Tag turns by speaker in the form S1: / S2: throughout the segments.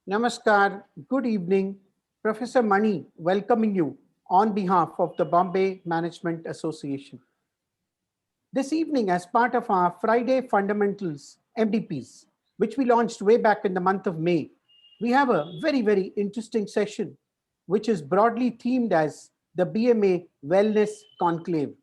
S1: Namaskar, good evening. Professor Mani welcoming you on behalf of the Bombay Management Association. This evening, as part of our Friday Fundamentals MDPs, which we launched way back in the month of May, we have a very interesting session, which is broadly themed as the BMA Wellness Conclave.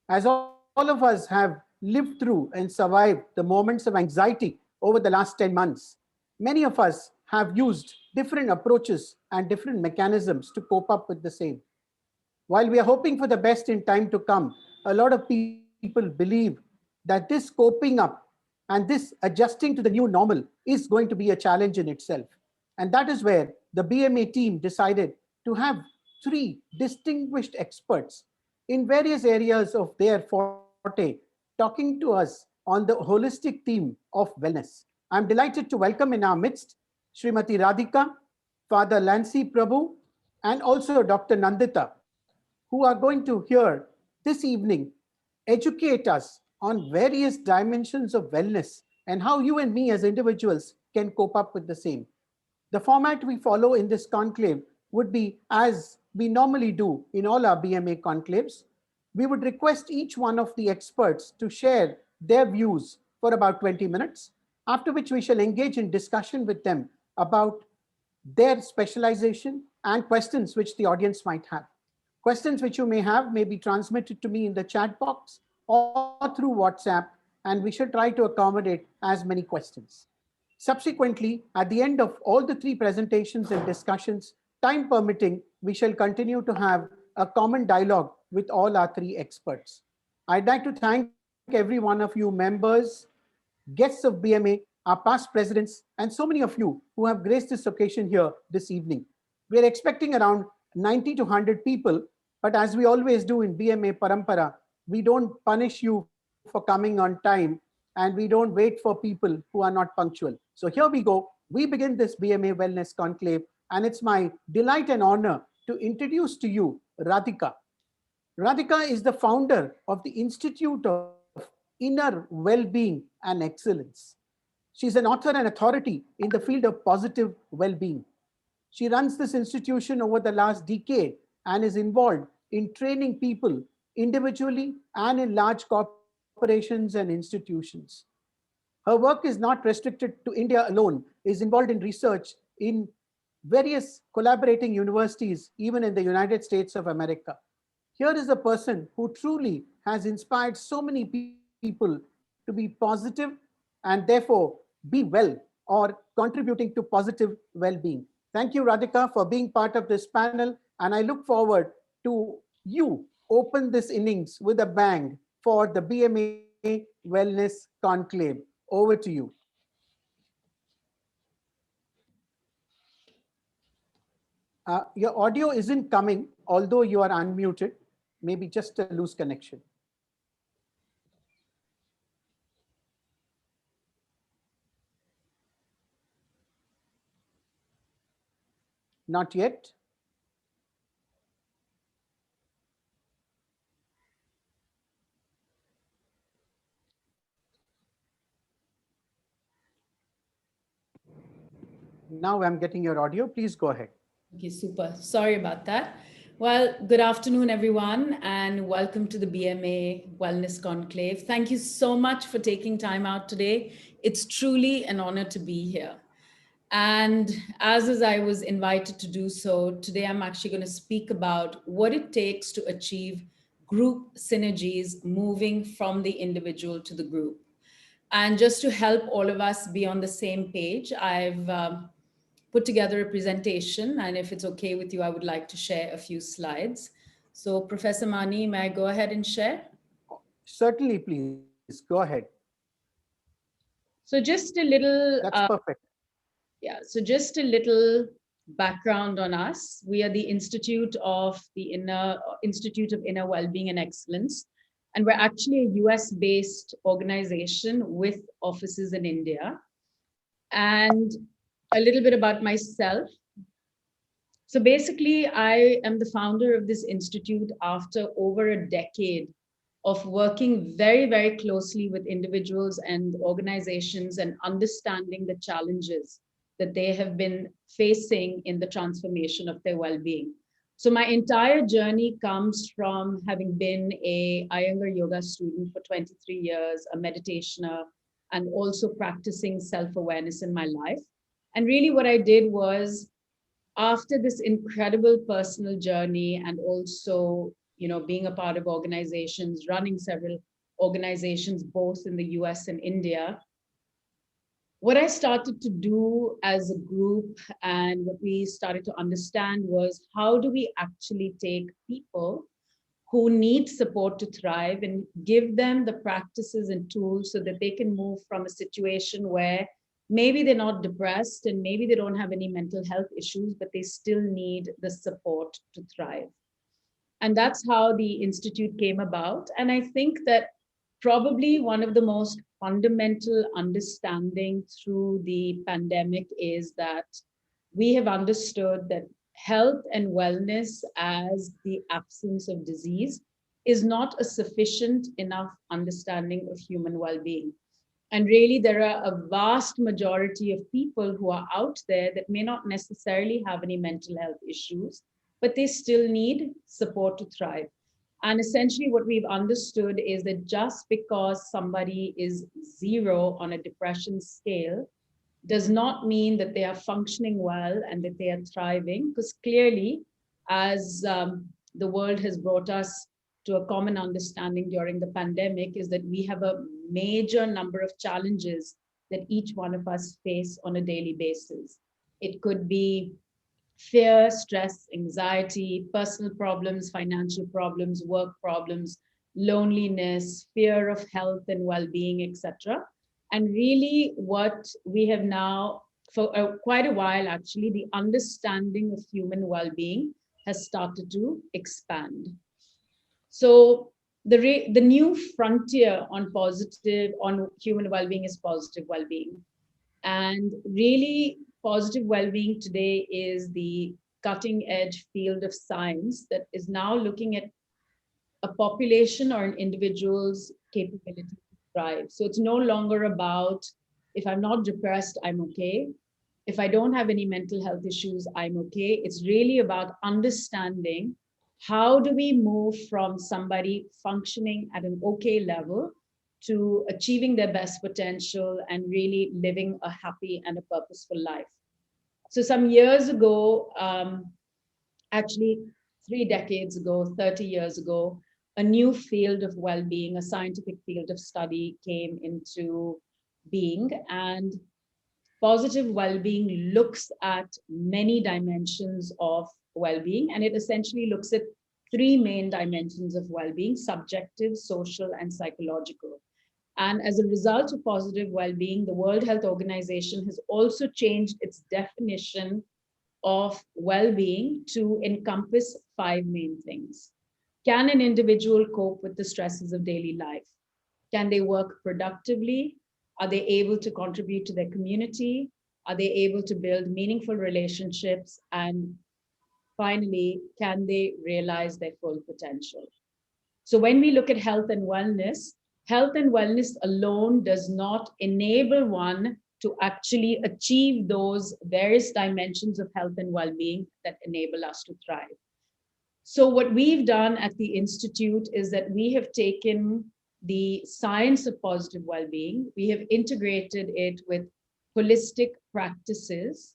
S1: As all of us have lived through and survived the moments of anxiety over the last 10 months, many of us have used different approaches and different mechanisms to cope up with the same. While we are hoping for the best in time to come, a lot of people believe that this coping up and this adjusting to the new normal is going to be a challenge in itself. And that is where the BMA team decided to have three distinguished experts in various areas of their forte talking to us on the holistic theme of wellness. I'm delighted to welcome in our midst Srimati Radhika, Father Lancy Prabhu, and also Dr. Nandita, who are going to hear this evening educate us on various dimensions of wellness and how you and me as individuals can cope up with the same. The format we follow in this conclave would be as we normally do in all our BMA conclaves. We would request each one of the experts to share their views for about 20 minutes, after which we shall engage in discussion with them about their specialization and questions which the audience might have. Questions which you may have may be transmitted to me in the chat box or through WhatsApp, and we should try to accommodate as many questions. Subsequently, at the end of all the three presentations and discussions, time permitting, we shall continue to have a common dialogue with all our three experts. I'd like to thank every one of you members, guests of BMA, our past presidents, and so many of you who have graced this occasion here this evening. We are expecting around 90 to 100 people, but as we always do in BMA Parampara, we don't punish you for coming on time and we don't wait for people who are not punctual. So here we go. We begin this BMA Wellness Conclave, and it's my delight and honor to introduce to you Radhika. Radhika is the founder of the Institute of Inner Well-being and Excellence. She's an author and authority in the field of positive well-being. She runs this institution over the last decade and is involved in training people individually and in large corporations and institutions. Her work is not restricted to India alone, is involved in research in various collaborating universities, even in the United States of America. Here is a person who truly has inspired so many people to be positive and therefore be well or contributing to positive well-being. Thank you, Radhika, for being part of this panel, and I look forward to you open this innings with a bang for the BMA Wellness Conclave. Over to you. Your audio isn't coming, although you are unmuted. Maybe just a loose connection. Not yet. Now I'm getting your audio. Please go ahead.
S2: Okay, super. Sorry about that. Well, good afternoon, everyone, and welcome to the BMA Wellness Conclave. Thank you so much for taking time out today. It's truly an honor to be here. And as I was invited to do so, today I'm actually going to speak about what it takes to achieve group synergies, moving from the individual to the group. And just to help all of us be on the same page, I've put together a presentation, and if it's okay with you, I would like to share a few slides. So Professor Mani, may I go ahead and share?
S1: Certainly, please go ahead.
S2: So just a little,
S1: That's perfect.
S2: So just a little background on us. We are the Institute of Inner Wellbeing and Excellence, and we're actually a US-based organization with offices in India. And a little bit about myself. So basically, I am the founder of this institute after over a decade of working very closely with individuals and organizations and understanding the challenges that they have been facing in the transformation of their well-being. So my entire journey comes from having been a Iyengar yoga student for 23 years, a meditationer, and also practicing self-awareness in my life. And really what I did was, after this incredible personal journey and also, being a part of organizations, running several organizations, both in the US and India, what I started to do as a group and what we started to understand was, how do we actually take people who need support to thrive and give them the practices and tools so that they can move from a situation where maybe they're not depressed and maybe they don't have any mental health issues, but they still need the support to thrive. And that's how the Institute came about. And I think that probably one of the most fundamental understanding through the pandemic is that we have understood that health and wellness as the absence of disease is not a sufficient enough understanding of human well-being. And really, there are a vast majority of people who are out there that may not necessarily have any mental health issues, but they still need support to thrive. And essentially, what we've understood is that just because somebody is 0 on a depression scale does not mean that they are functioning well and that they are thriving, because clearly, as the world has brought us to a common understanding during the pandemic, is that we have a major number of challenges that each one of us face on a daily basis. It could be fear, stress, anxiety, personal problems, financial problems, work problems, loneliness, fear of health and well-being, etc. And really, what we have now, for quite a while actually, the understanding of human well-being has started to expand. So the new frontier on human well-being is positive well-being. And really, positive well-being today is the cutting edge field of science that is now looking at a population or an individual's capability to thrive. So it's no longer about, if I'm not depressed, I'm okay. If I don't have any mental health issues, I'm okay. It's really about understanding, how do we move from somebody functioning at an okay level to achieving their best potential and really living a happy and a purposeful life. So some years ago, actually 3 decades ago, 30 years ago, a new field of well-being, a scientific field of study came into being. And positive well-being looks at many dimensions of well-being, and it essentially looks at 3 main dimensions of well-being: subjective, social, and psychological. And as a result of positive well-being, the World Health Organization has also changed its definition of well-being to encompass 5 main things. Can an individual cope with the stresses of daily life? Can they work productively? Are they able to contribute to their community? Are they able to build meaningful relationships? And finally, can they realize their full potential? So when we look at health and wellness alone does not enable one to actually achieve those various dimensions of health and well-being that enable us to thrive. So what we've done at the Institute is that we have taken the science of positive well-being, we have integrated it with holistic practices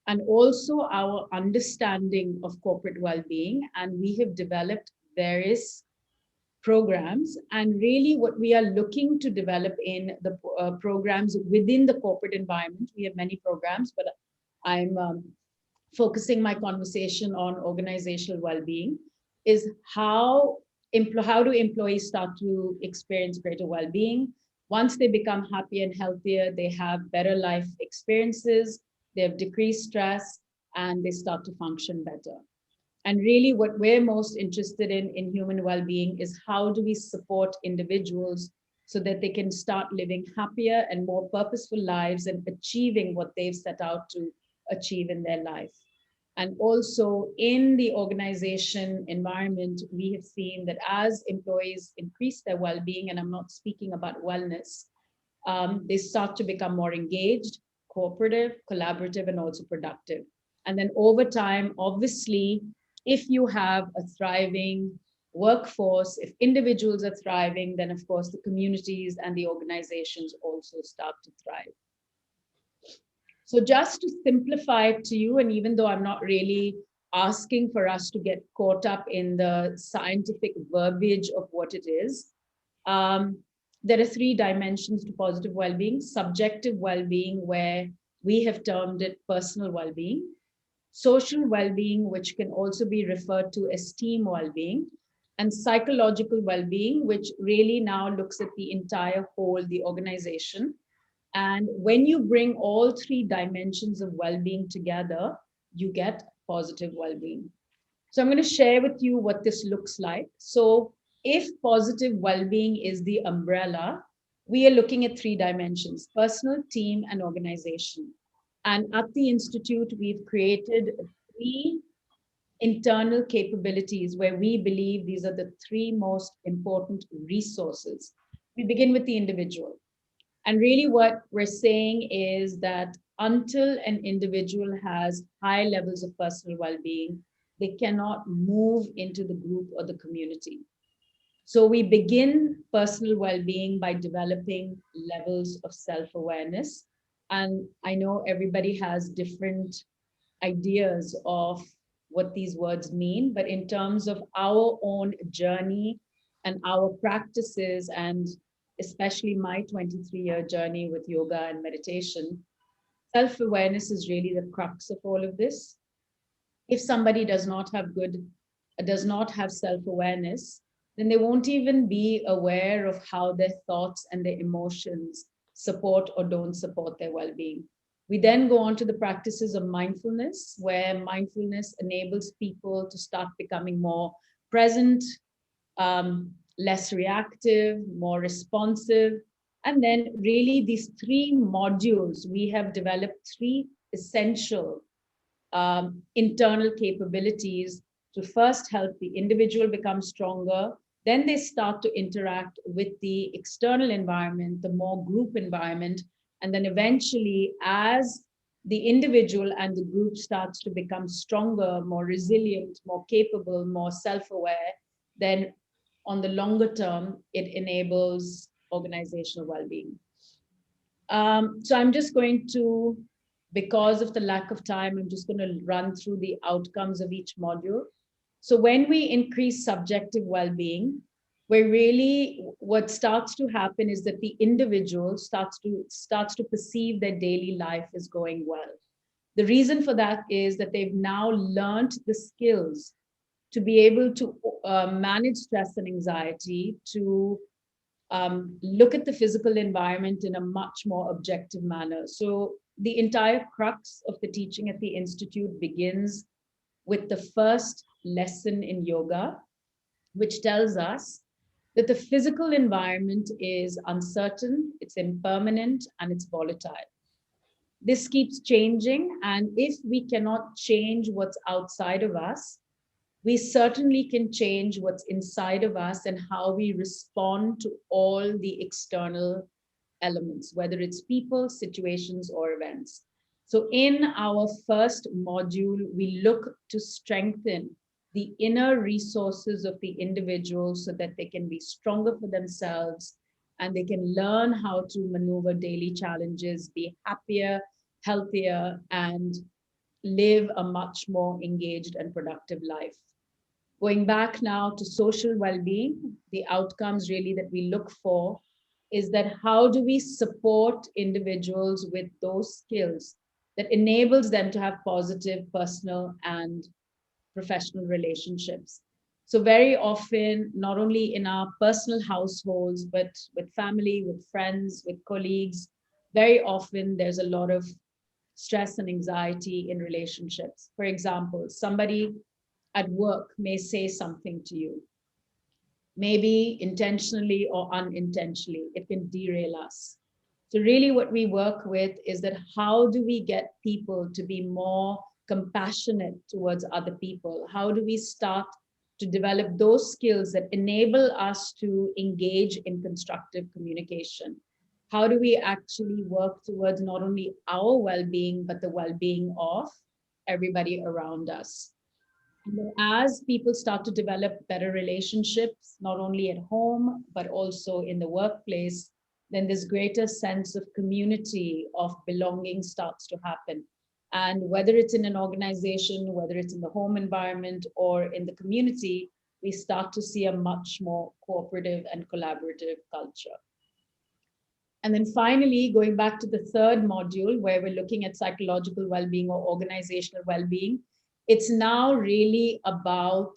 S2: and also our understanding of corporate well-being, and we have developed various programs. And really what we are looking to develop in the programs within the corporate environment, we have many programs, but I'm focusing my conversation on organizational well-being, is how do employees start to experience greater well-being. Once they become happy and healthier, they have better life experiences, they have decreased stress, and they start to function better. And really what we're most interested in human well-being is, how do we support individuals so that they can start living happier and more purposeful lives and achieving what they've set out to achieve in their life. And also in the organization environment, we have seen that as employees increase their well-being, and I'm not speaking about wellness, they start to become more engaged, cooperative, collaborative, and also productive. And then over time, obviously, if you have a thriving workforce, if individuals are thriving, then of course the communities and the organizations also start to thrive. So just to simplify it to you, and even though I'm not really asking for us to get caught up in the scientific verbiage of what it is, there are three dimensions to positive well-being: subjective well-being, where we have termed it personal well-being; social well-being, which can also be referred to as team well-being; and psychological well-being, which really now looks at the entire whole, the organization. And when you bring all three dimensions of well-being together, you get positive well-being. So I'm going to share with you what this looks like. So if positive well-being is the umbrella, we are looking at three dimensions: personal, team, and organization. And at the Institute, we've created three internal capabilities where we believe these are the three most important resources. We begin with the individual. And really, what we're saying is that until an individual has high levels of personal well being, they cannot move into the group or the community. So, we begin personal well being by developing levels of self awareness. And I know everybody has different ideas of what these words mean, but in terms of our own journey and our practices, and especially my 23-year journey with yoga and meditation, self awareness is really the crux of all of this. If somebody does not have self awareness, then they won't even be aware of how their thoughts and their emotions support or don't support their well being. We then go on to the practices of mindfulness, where mindfulness enables people to start becoming more present, less reactive, more responsive. And then, really, these three modules, we have developed three essential internal capabilities to first help the individual become stronger. Then they start to interact with the external environment, the more group environment. And then eventually, as the individual and the group starts to become stronger, more resilient, more capable, more self-aware, then on the longer term, it enables organizational well-being. So I'm just going to, because of the lack of time, I'm just going to run through the outcomes of each module. So when we increase subjective well-being, where really what starts to happen is that the individual starts to perceive their daily life is going well. The reason for that is that they've now learned the skills to be able to manage stress and anxiety, to look at the physical environment in a much more objective manner. So the entire crux of the teaching at the Institute begins with the first lesson in yoga, which tells us that the physical environment is uncertain, it's impermanent, and it's volatile. This keeps changing, and if we cannot change what's outside of us, we certainly can change what's inside of us and how we respond to all the external elements, whether it's people, situations, or events. So in our first module, we look to strengthen the inner resources of the individual so that they can be stronger for themselves and they can learn how to maneuver daily challenges, be happier, healthier, and live a much more engaged and productive life. Going back now to social well-being, the outcomes really that we look for is that how do we support individuals with those skills that enables them to have positive personal and professional relationships. So very often, not only in our personal households, but with family, with friends, with colleagues, very often there's a lot of stress and anxiety in relationships. For example, somebody at work may say something to you, maybe intentionally or unintentionally, it can derail us. So really what we work with is that how do we get people to be more compassionate towards other people? How do we start to develop those skills that enable us to engage in constructive communication? how do we actually work towards not only our well-being, but the well-being of everybody around us. And then as people start to develop better relationships, not only at home, but also in the workplace, then this greater sense of community, of belonging starts to happen. And whether it's in an organization, whether it's in the home environment or in the community, we start to see a much more cooperative and collaborative culture. And then finally, going back to the third module where we're looking at psychological well-being or organizational well-being, it's now really about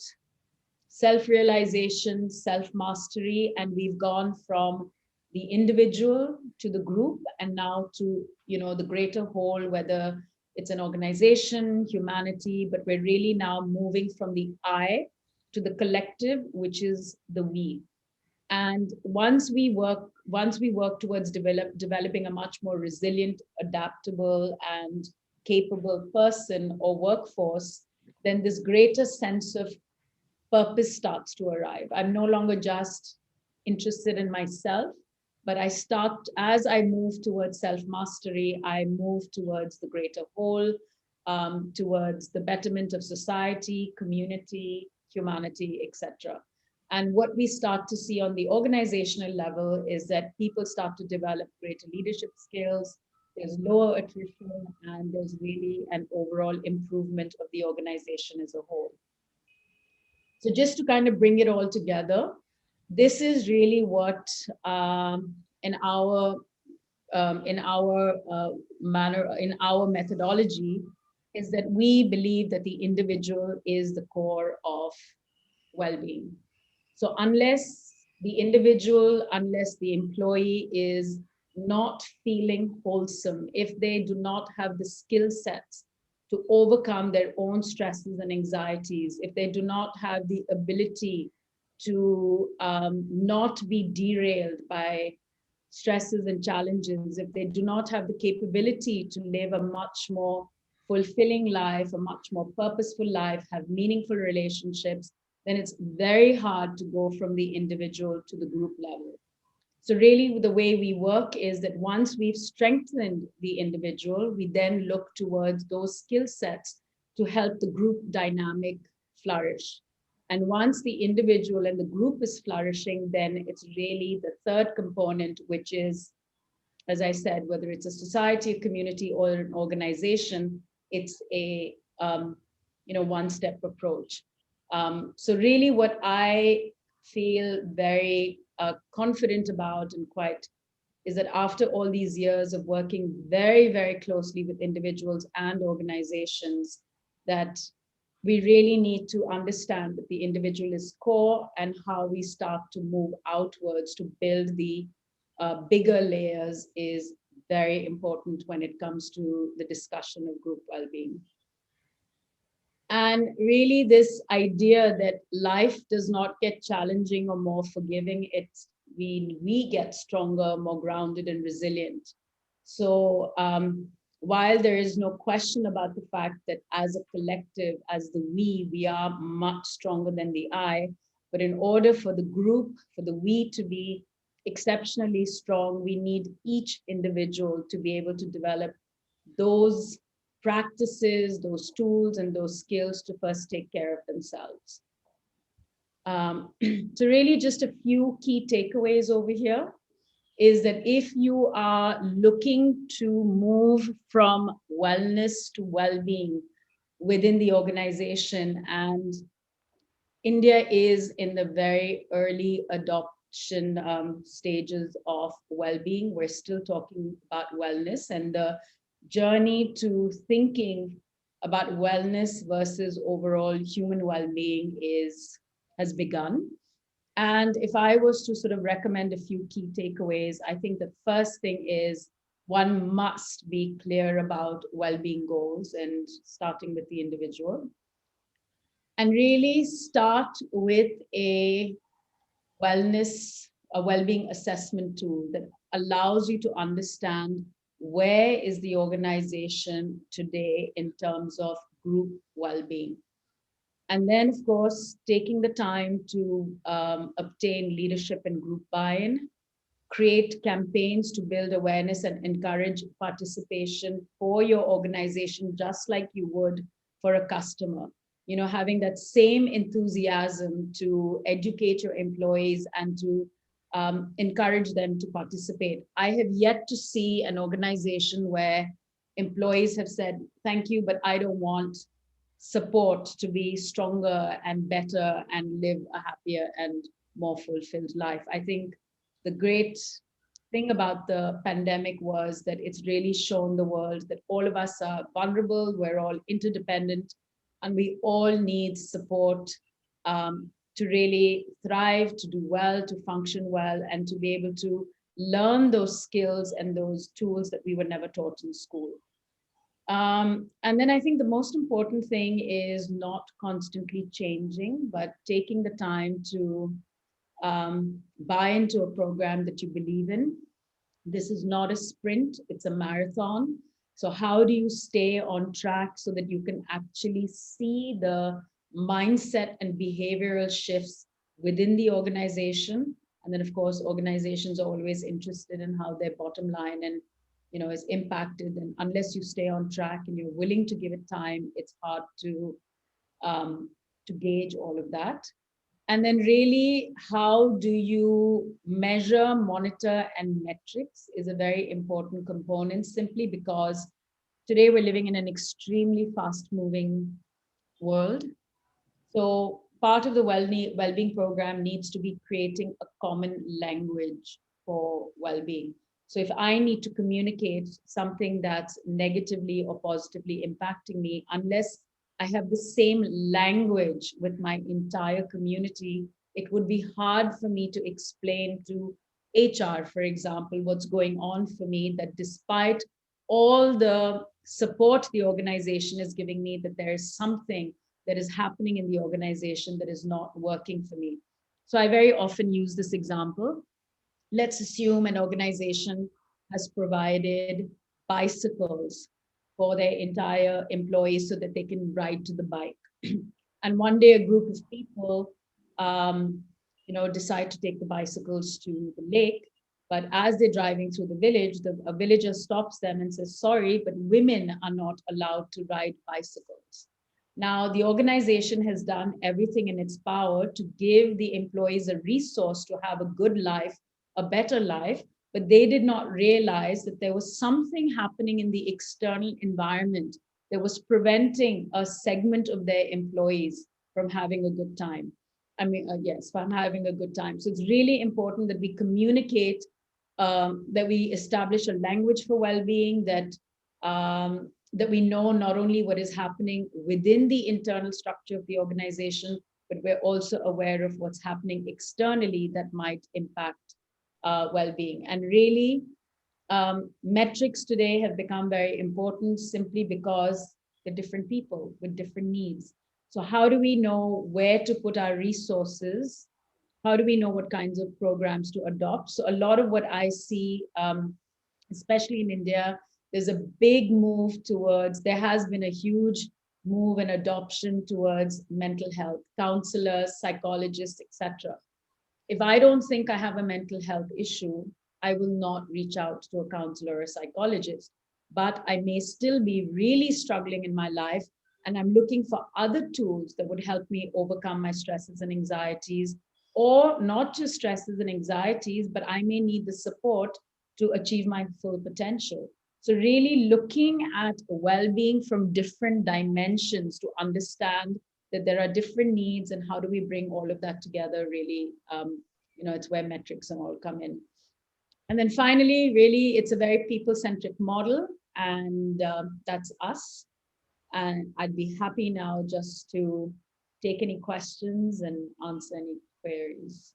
S2: self-realization, self-mastery, and we've gone from the individual to the group and now to, the greater whole, whether it's an organization, humanity, but we're really now moving from the I to the collective, which is the we. And once we work towards developing a much more resilient, adaptable, and capable person or workforce, then this greater sense of purpose starts to arrive. I'm no longer just interested in myself, but as I move towards self mastery, I move towards the greater whole, towards the betterment of society, community, humanity, etc. And what we start to see on the organizational level is that people start to develop greater leadership skills, there's lower attrition, and there's really an overall improvement of the organization as a whole. So just to kind of bring it all together, this is really what in our methodology is that we believe that the individual is the core of well-being. So unless the employee is not feeling wholesome, if they do not have the skill sets to overcome their own stresses and anxieties, if they do not have the ability to not be derailed by stresses and challenges, if they do not have the capability to live a much more fulfilling life, a much more purposeful life, have meaningful relationships, then it's very hard to go from the individual to the group level. So really the way we work is that once we've strengthened the individual, we then look towards those skill sets to help the group dynamic flourish. And once the individual and the group is flourishing, then it's really the third component, which is, as I said, whether it's a society, a community, or an organization, it's a one-step approach. So really what I feel very confident about and quite is that after all these years of working very, very closely with individuals and organizations, that we really need to understand that the individual is core and how we start to move outwards to build the bigger layers is very important when it comes to the discussion of group well-being. And really this idea that life does not get challenging or more forgiving, we get stronger, more grounded and resilient. So while there is no question about the fact that as a collective, as the we are much stronger than the I, but in order for the group, for the we to be exceptionally strong, we need each individual to be able to develop those practices, those tools, and those skills to first take care of themselves. So really just a few key takeaways over here is that if you are looking to move from wellness to well-being within the organization, and India is in the very early adoption stages of well-being, we're still talking about wellness, and the journey to thinking about wellness versus overall human well-being has begun. And if I was to sort of recommend a few key takeaways, I think the first thing is one must be clear about well-being goals and starting with the individual. And really start with a well-being assessment tool that allows you to understand where is the organization today in terms of group well-being. And then, of course, taking the time to obtain leadership and group buy-in. create campaigns to build awareness and encourage participation for your organization, just like you would for a customer. Having that same enthusiasm to educate your employees and to encourage them to participate. I have yet to see an organization where employees have said, thank you, but I don't want support to be stronger and better and live a happier and more fulfilled life. I think the great thing about the pandemic was that it's really shown the world that all of us are vulnerable, we're all interdependent, and we all need support to really thrive, to do well, to function well, and to be able to learn those skills and those tools that we were never taught in school. And then I think the most important thing is not constantly changing, but taking the time to buy into a program that you believe in. This is not a sprint, it's a marathon. So how do you stay on track so that you can actually see the mindset and behavioral shifts within the organization? And then of course, organizations are always interested in how their bottom line and is impacted. And unless you stay on track and you're willing to give it time, it's hard to gauge all of that. And then really, how do you measure, monitor, and metrics is a very important component, simply because today we're living in an extremely fast-moving world. So part of the well-being program needs to be creating a common language for well-being. So if I need to communicate something that's negatively or positively impacting me, unless I have the same language with my entire community, it would be hard for me to explain to HR, for example, what's going on for me, that despite all the support the organization is giving me, that there is something that is happening in the organization that is not working for me. So I very often use this example. Let's assume an organization has provided bicycles for their entire employees so that they can ride to the bike. And one day a group of people, decide to take the bicycles to the lake. But as they're driving through the village, a villager stops them and says, sorry, but women are not allowed to ride bicycles. Now, the organization has done everything in its power to give the employees a resource to have a good life, a better life, but they did not realize that there was something happening in the external environment that was preventing a segment of their employees from having a good time. Yes, from having a good time. So it's really important that we communicate, that we establish a language for well-being, that we know not only what is happening within the internal structure of the organization, but we're also aware of what's happening externally that might impact well-being. And really, metrics today have become very important simply because they're different people with different needs. So how do we know where to put our resources? How do we know what kinds of programs to adopt? So a lot of what I see, especially in India, there's a big move towards, there has been a huge move and adoption towards mental health, counselors, psychologists, etc. If I don't think I have a mental health issue, I will not reach out to a counselor or a psychologist. But I may still be really struggling in my life, and I'm looking for other tools that would help me overcome my stresses and anxieties, or not just stresses and anxieties, but I may need the support to achieve my full potential. So really looking at well-being from different dimensions to understand that there are different needs and how do we bring all of that together, really, it's where metrics and all come in. And then finally, really, it's a very people-centric model, and that's us. And I'd be happy now just to take any questions and answer any queries.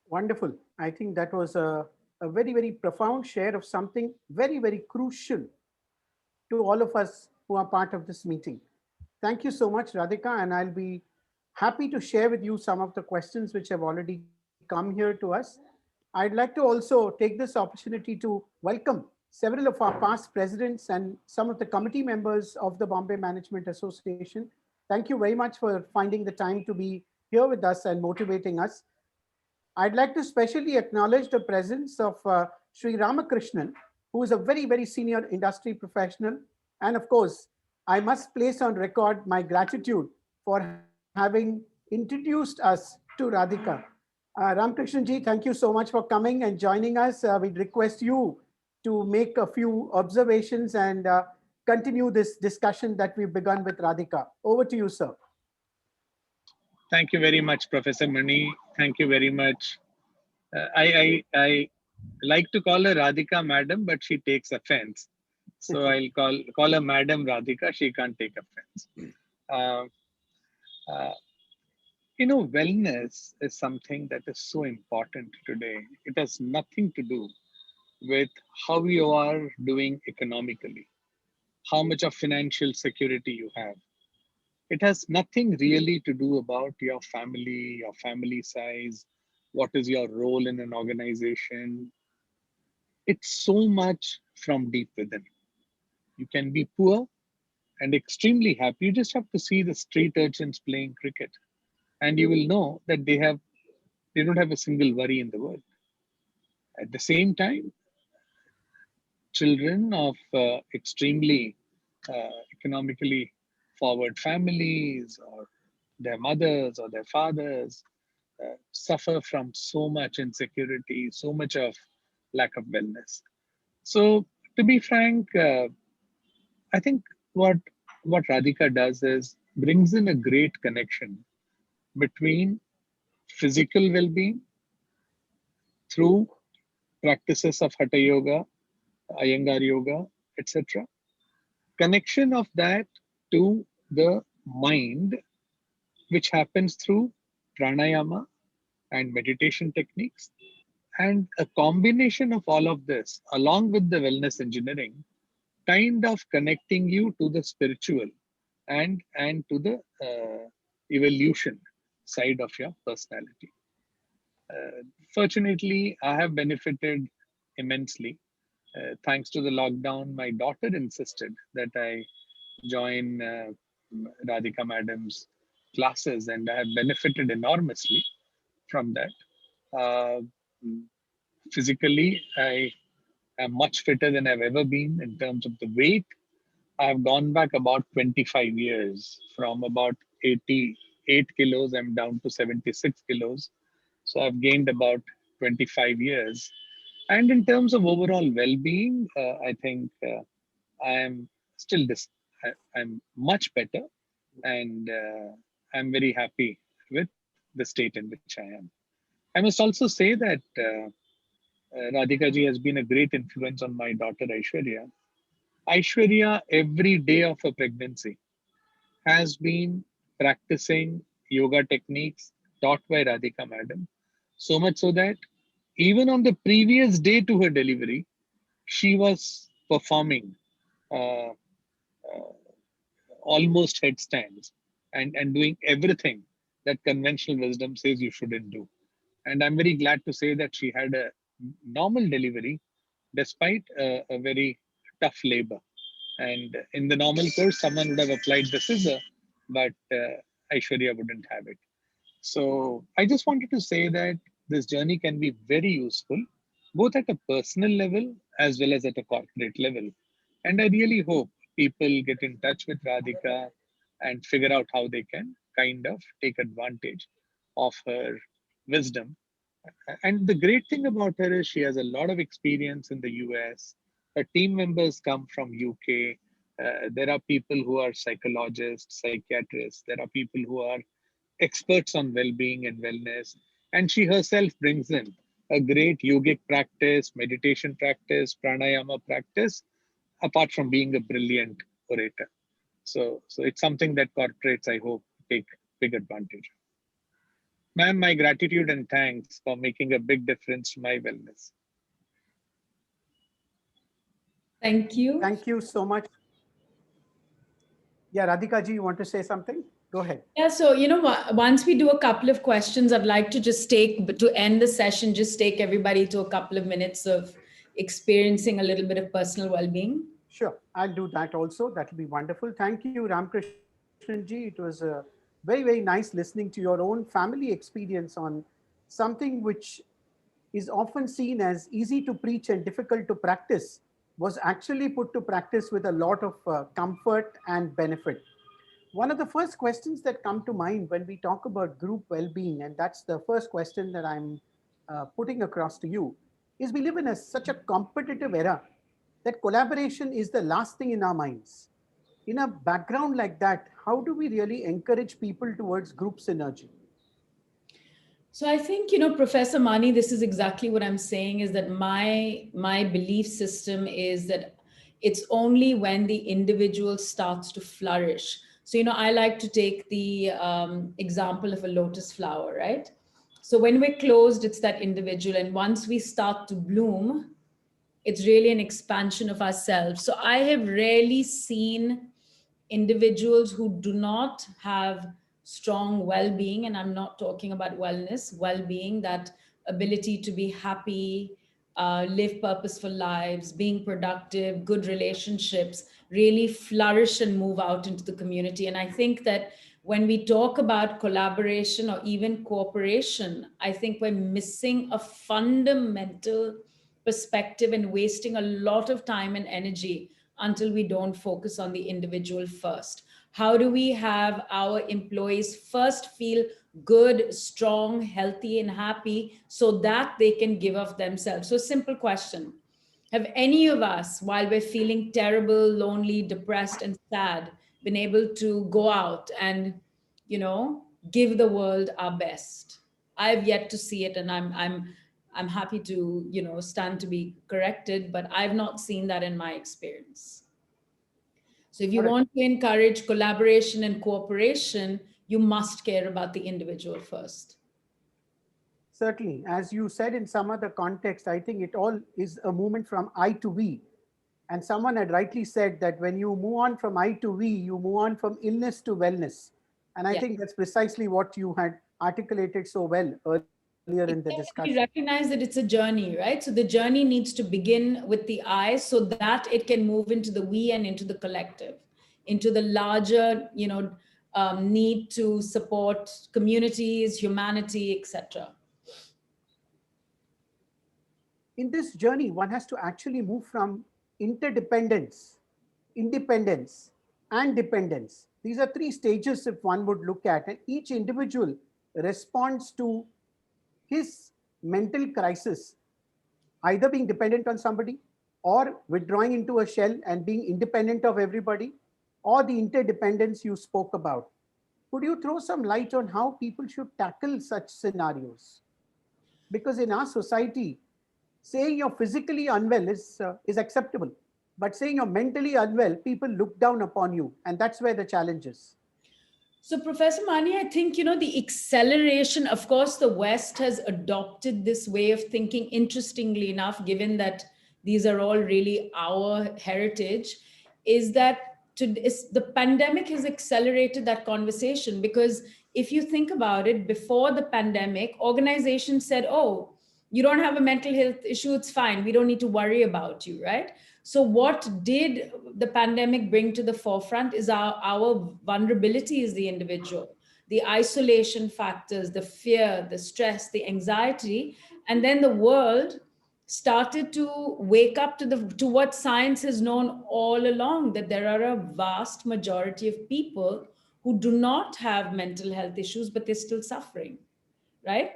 S1: Wonderful. I think that was a very, very profound share of something very, very crucial to all of us who are part of this meeting. Thank you so much, Radhika, and I'll be happy to share with you some of the questions which have already come here to us. I'd like to also take this opportunity to welcome several of our past presidents and some of the committee members of the Bombay Management Association. Thank you very much for finding the time to be here with us and motivating us. I'd like to specially acknowledge the presence of Sri Ramakrishnan, who is a very, very senior industry professional. And of course, I must place on record my gratitude for having introduced us to Radhika. Ramakrishnan ji, thank you so much for coming and joining us. We'd request you to make a few observations and continue this discussion that we've begun with Radhika. Over to you, sir.
S3: Thank you very much, Professor Mani. Thank you very much. I like to call her Radhika Madam, but she takes offense. So I'll call her Madam Radhika. She can't take offense. Uh, uh, Wellness is something that is so important today. It has nothing to do with how you are doing economically, how much of financial security you have. It has nothing really to do about your family size, what is your role in an organization. It's so much from deep within. You can be poor and extremely happy. You just have to see the street urchins playing cricket, and you will know that they don't have a single worry in the world. At the same time, children of extremely economically forward families, or their mothers or their fathers, suffer from so much insecurity, so much of lack of wellness. So, to be frank, I think what what Radhika does is brings in a great connection between physical well-being through practices of Hatha Yoga, Iyengar Yoga, etc. Connection of that to the mind, which happens through pranayama and meditation techniques, and a combination of all of this, along with the wellness engineering, kind of connecting you to the spiritual and to the evolution side of your personality. Fortunately, I have benefited immensely. Thanks to the lockdown, my daughter insisted that I join Radhika Madam's classes, and I have benefited enormously from that. Uh, Physically, I am much fitter than I've ever been in terms of the weight. I've gone back about 25 years. From about 88 kilos, I'm down to 76 kilos. So I've gained about 25 years. And in terms of overall well-being, I think I am still I'm much better, and I'm very happy with the state in which I am. I must also say that Radhika ji has been a great influence on my daughter Aishwarya. Aishwarya, every day of her pregnancy, has been practicing yoga techniques taught by Radhika Madam. So much so that even on the previous day to her delivery, she was performing uh, almost headstands and doing everything that conventional wisdom says you shouldn't do. And I'm very glad to say that she had a normal delivery despite a very tough labor. And in the normal course, someone would have applied the scissor, but Aishwarya wouldn't have it. So I just wanted to say that this journey can be very useful, both at a personal level as well as at a corporate level. And I really hope people get in touch with Radhika and figure out how they can kind of take advantage of her wisdom. And the great thing about her is she has a lot of experience in the US. Her team members come from UK. There are people who are psychologists, psychiatrists. There are people who are experts on well-being and wellness. And she herself brings in a great yogic practice, meditation practice, pranayama practice, apart from being a brilliant orator. So it's something that corporates, I hope, take big advantage of. Ma'am, my gratitude and thanks for making a big difference to my wellness.
S2: Thank you.
S1: Thank you so much. Yeah, Radhika ji, you want to say something? Go ahead.
S2: Yeah, so once we do a couple of questions, I'd like to just to end the session, just take everybody to a couple of minutes of experiencing a little bit of personal well-being.
S1: Sure, I'll do that also. That will be wonderful. Thank you, Ramakrishnan ji. It was very, very nice listening to your own family experience on something which is often seen as easy to preach and difficult to practice, was actually put to practice with a lot of comfort and benefit. One of the first questions that come to mind when we talk about group well-being, and that's the first question that I'm putting across to you, is we live in such a competitive era that collaboration is the last thing in our minds. In a background like that, how do we really encourage people towards group synergy?
S2: So I think, Professor Mani, this is exactly what I'm saying, is that my belief system is that it's only when the individual starts to flourish. So, I like to take the example of a lotus flower, right? So when we're closed, it's that individual. And once we start to bloom, it's really an expansion of ourselves. So I have rarely seen individuals who do not have strong well-being, and I'm not talking about wellness, well-being, that ability to be happy, live purposeful lives, being productive, good relationships, really flourish and move out into the community. And I think that when we talk about collaboration or even cooperation, I think we're missing a fundamental perspective and wasting a lot of time and energy until we don't focus on the individual first. How do we have our employees first feel good, strong, healthy, and happy so that they can give of themselves? So, simple question. Have any of us, while we're feeling terrible, lonely, depressed, and sad, been able to go out and, you know, give the world our best? I've yet to see it, and I'm happy to, stand to be corrected, but I've not seen that in my experience. So if you
S1: Correct.
S2: want to encourage collaboration and cooperation, you must care about the individual first.
S1: Certainly, as you said in some other context, I think it all is a movement from I to we. And someone had rightly said that when you move on from I to we, you move on from illness to wellness. And I
S2: Yeah.
S1: think that's precisely what you had articulated so well earlier in the discussion.
S2: We recognize that it's a journey, right? So the journey needs to begin with the I so that it can move into the we and into the collective, into the larger, need to support communities, humanity, etc.
S1: In this journey, one has to actually move from interdependence, independence, and dependence. These are three stages if one would look at, and each individual responds to his mental crisis, either being dependent on somebody or withdrawing into a shell and being independent of everybody, or the interdependence you spoke about. Could you throw some light on how people should tackle such scenarios? Because in our society, saying you're physically unwell is acceptable, but saying you're mentally unwell, people look down upon you, and that's where the challenge is.
S2: So, Professor Mani, I think, the acceleration, of course, the West has adopted this way of thinking, interestingly enough, given that these are all really our heritage, is that the pandemic has accelerated that conversation. Because if you think about it, before the pandemic, organizations said, oh, you don't have a mental health issue, it's fine. We don't need to worry about you, right? So what did the pandemic bring to the forefront is our vulnerability as the individual, the isolation factors, the fear, the stress, the anxiety. And then the world started to wake up to what science has known all along, that there are a vast majority of people who do not have mental health issues, but they're still suffering, right?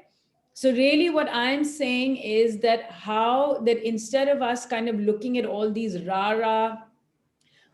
S2: So really what I'm saying is that how that instead of us kind of looking at all these rah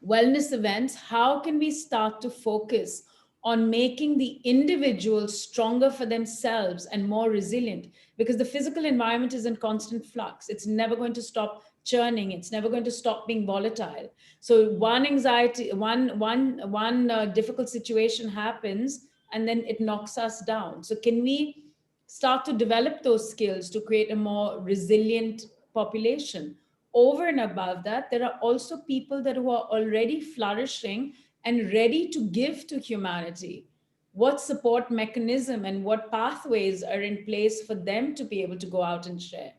S2: wellness events, how can we start to focus on making the individual stronger for themselves and more resilient? Because the physical environment is in constant flux. It's never going to stop churning. It's never going to stop being volatile. So one anxiety, one difficult situation happens, and then it knocks us down. So can we start to develop those skills to create a more resilient population? Over and above that, there are also people that who are already flourishing and ready to give to humanity. What support mechanism and what pathways are in place for them to be able to go out and share?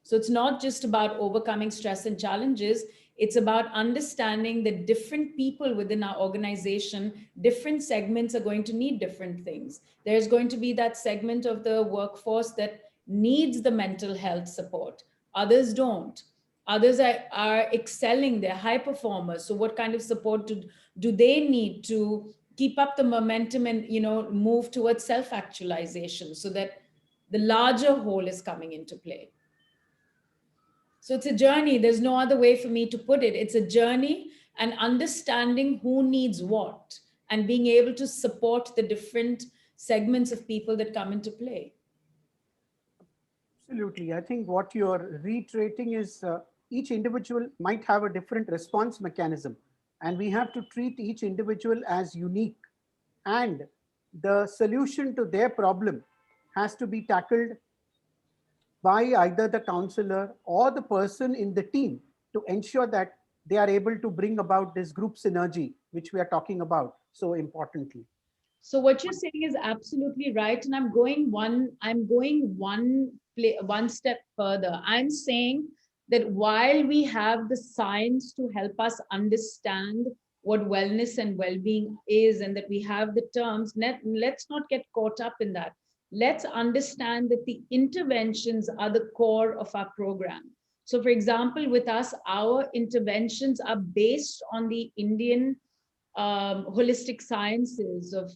S2: So it's not just about overcoming stress and challenges. It's about understanding that different people within our organization, different segments are going to need different things. There's going to be that segment of the workforce that needs the mental health support. Others don't. Others are excelling, they're high performers. So what kind of support do they need to keep up the momentum and move towards self-actualization so that the larger whole is coming into play? So it's a journey. There's no other way for me to put it. It's a journey and understanding who needs what and being able to support the different segments of people that come into play.
S1: Absolutely. I think what you're reiterating is each individual might have a different response mechanism, and we have to treat each individual as unique. And the solution to their problem has to be tackled by either the counselor or the person in the team to ensure that they are able to bring about this group synergy, which we are talking about so importantly.
S2: So what you're saying is absolutely right, and I'm going one step further. I'm saying that while we have the science to help us understand what wellness and well-being is, and that we have the terms, let's not get caught up in that. Let's understand that the interventions are the core of our program. So, for example, with us, our interventions are based on the Indian holistic sciences of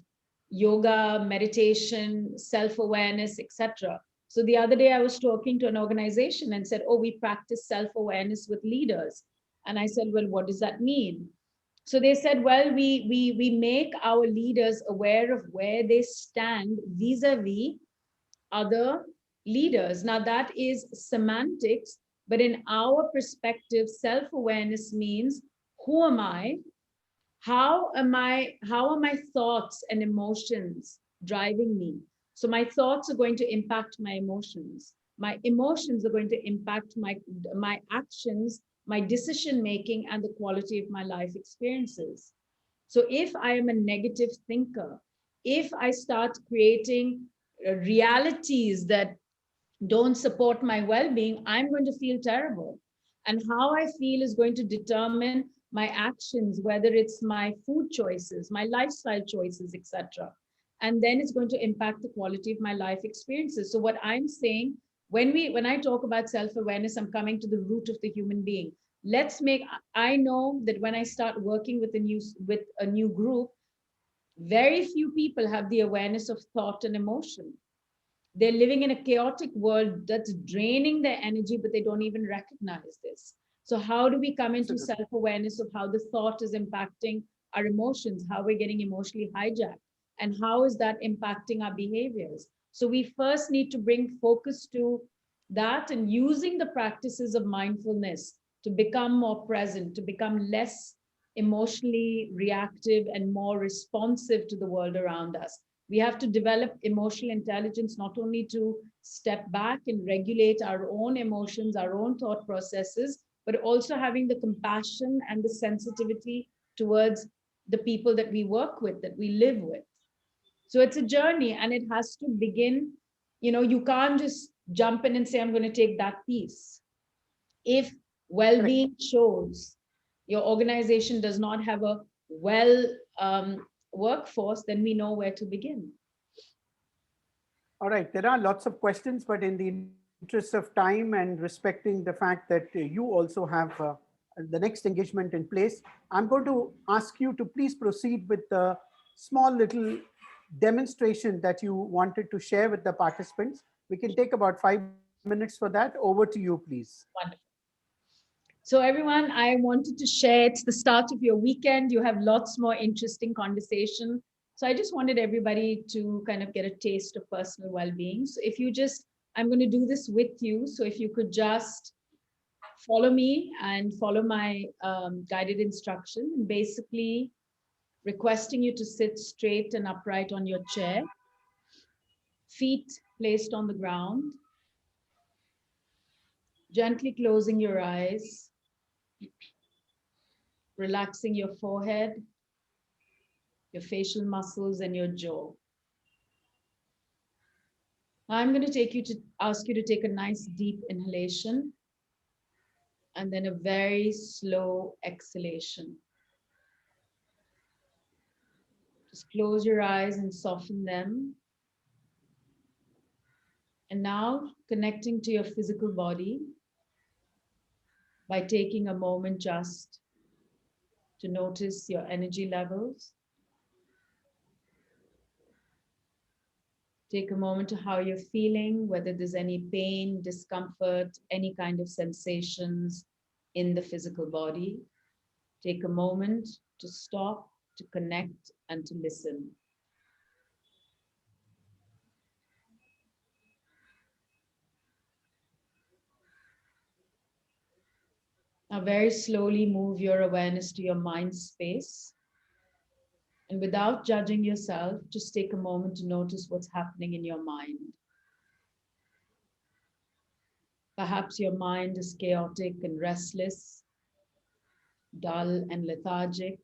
S2: yoga, meditation, self-awareness, etc. So the other day I was talking to an organization and said, oh, we practice self-awareness with leaders. And I said, well, what does that mean? So they said, well, we make our leaders aware of where they stand vis-a-vis other leaders. Now that is semantics, but in our perspective, self-awareness means, who am I? How are my thoughts and emotions driving me? So my thoughts are going to impact my emotions. My emotions are going to impact my actions, my decision making, and the quality of my life experiences. So if I am a negative thinker, if I start creating realities that don't support my well-being, I'm going to feel terrible. And how I feel is going to determine my actions, whether it's my food choices, my lifestyle choices, etc. And then it's going to impact the quality of my life experiences. So what I'm saying, when I talk about self-awareness, I'm coming to the root of the human being. I know that when I start working with a new group, very few people have the awareness of thought and emotion. They're living in a chaotic world that's draining their energy, but they don't even recognize this. So how do we come into self-awareness of how the thought is impacting our emotions, how we're getting emotionally hijacked, and how is that impacting our behaviors? So we first need to bring focus to that and using the practices of mindfulness to become more present, to become less emotionally reactive and more responsive to the world around us. We have to develop emotional intelligence, not only to step back and regulate our own emotions, our own thought processes, but also having the compassion and the sensitivity towards the people that we work with, that we live with. So it's a journey and it has to begin. You can't just jump in and say, I'm going to take that piece. If well-being shows your organization does not have a workforce, then we know where to begin.
S1: All right, there are lots of questions, but in the interest of time and respecting the fact that you also have the next engagement in place, I'm going to ask you to please proceed with the small little demonstration that you wanted to share with the participants. We can take about 5 minutes for that. Over to you, please.
S2: Wonderful. So everyone, I wanted to share, it's the start of your weekend. You have lots more interesting conversation. So I just wanted everybody to kind of get a taste of personal well-being. So I'm going to do this with you. So if you could just follow me and follow my guided instruction, basically requesting you to sit straight and upright on your chair, feet placed on the ground, gently closing your eyes, relaxing your forehead, your facial muscles, and your jaw. Now I'm going to ask you to take a nice deep inhalation And then a very slow exhalation. Just close your eyes and soften them. And now connecting to your physical body by taking a moment just to notice your energy levels. Take a moment to how you're feeling, whether there's any pain, discomfort, any kind of sensations in the physical body. Take a moment to stop, to connect, and to listen. Now, very slowly move your awareness to your mind space. And without judging yourself, just take a moment to notice what's happening in your mind. Perhaps your mind is chaotic and restless, dull and lethargic,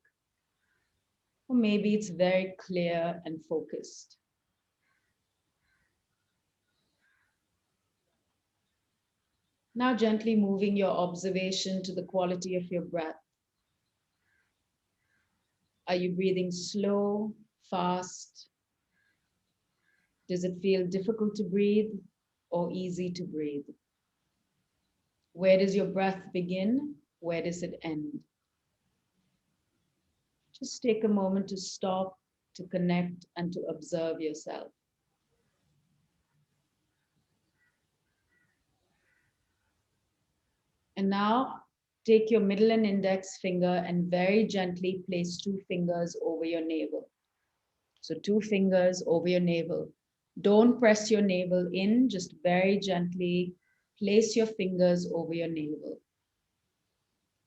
S2: or maybe it's very clear and focused. Now, gently moving your observation to the quality of your breath. Are you breathing slow, fast? Does it feel difficult to breathe or easy to breathe? Where does your breath begin? Where does it end? Just take a moment to stop, to connect, and to observe yourself. And now take your middle and index finger and very gently place 2 fingers over your navel. So 2 fingers over your navel. Don't press your navel in, just very gently place your fingers over your navel.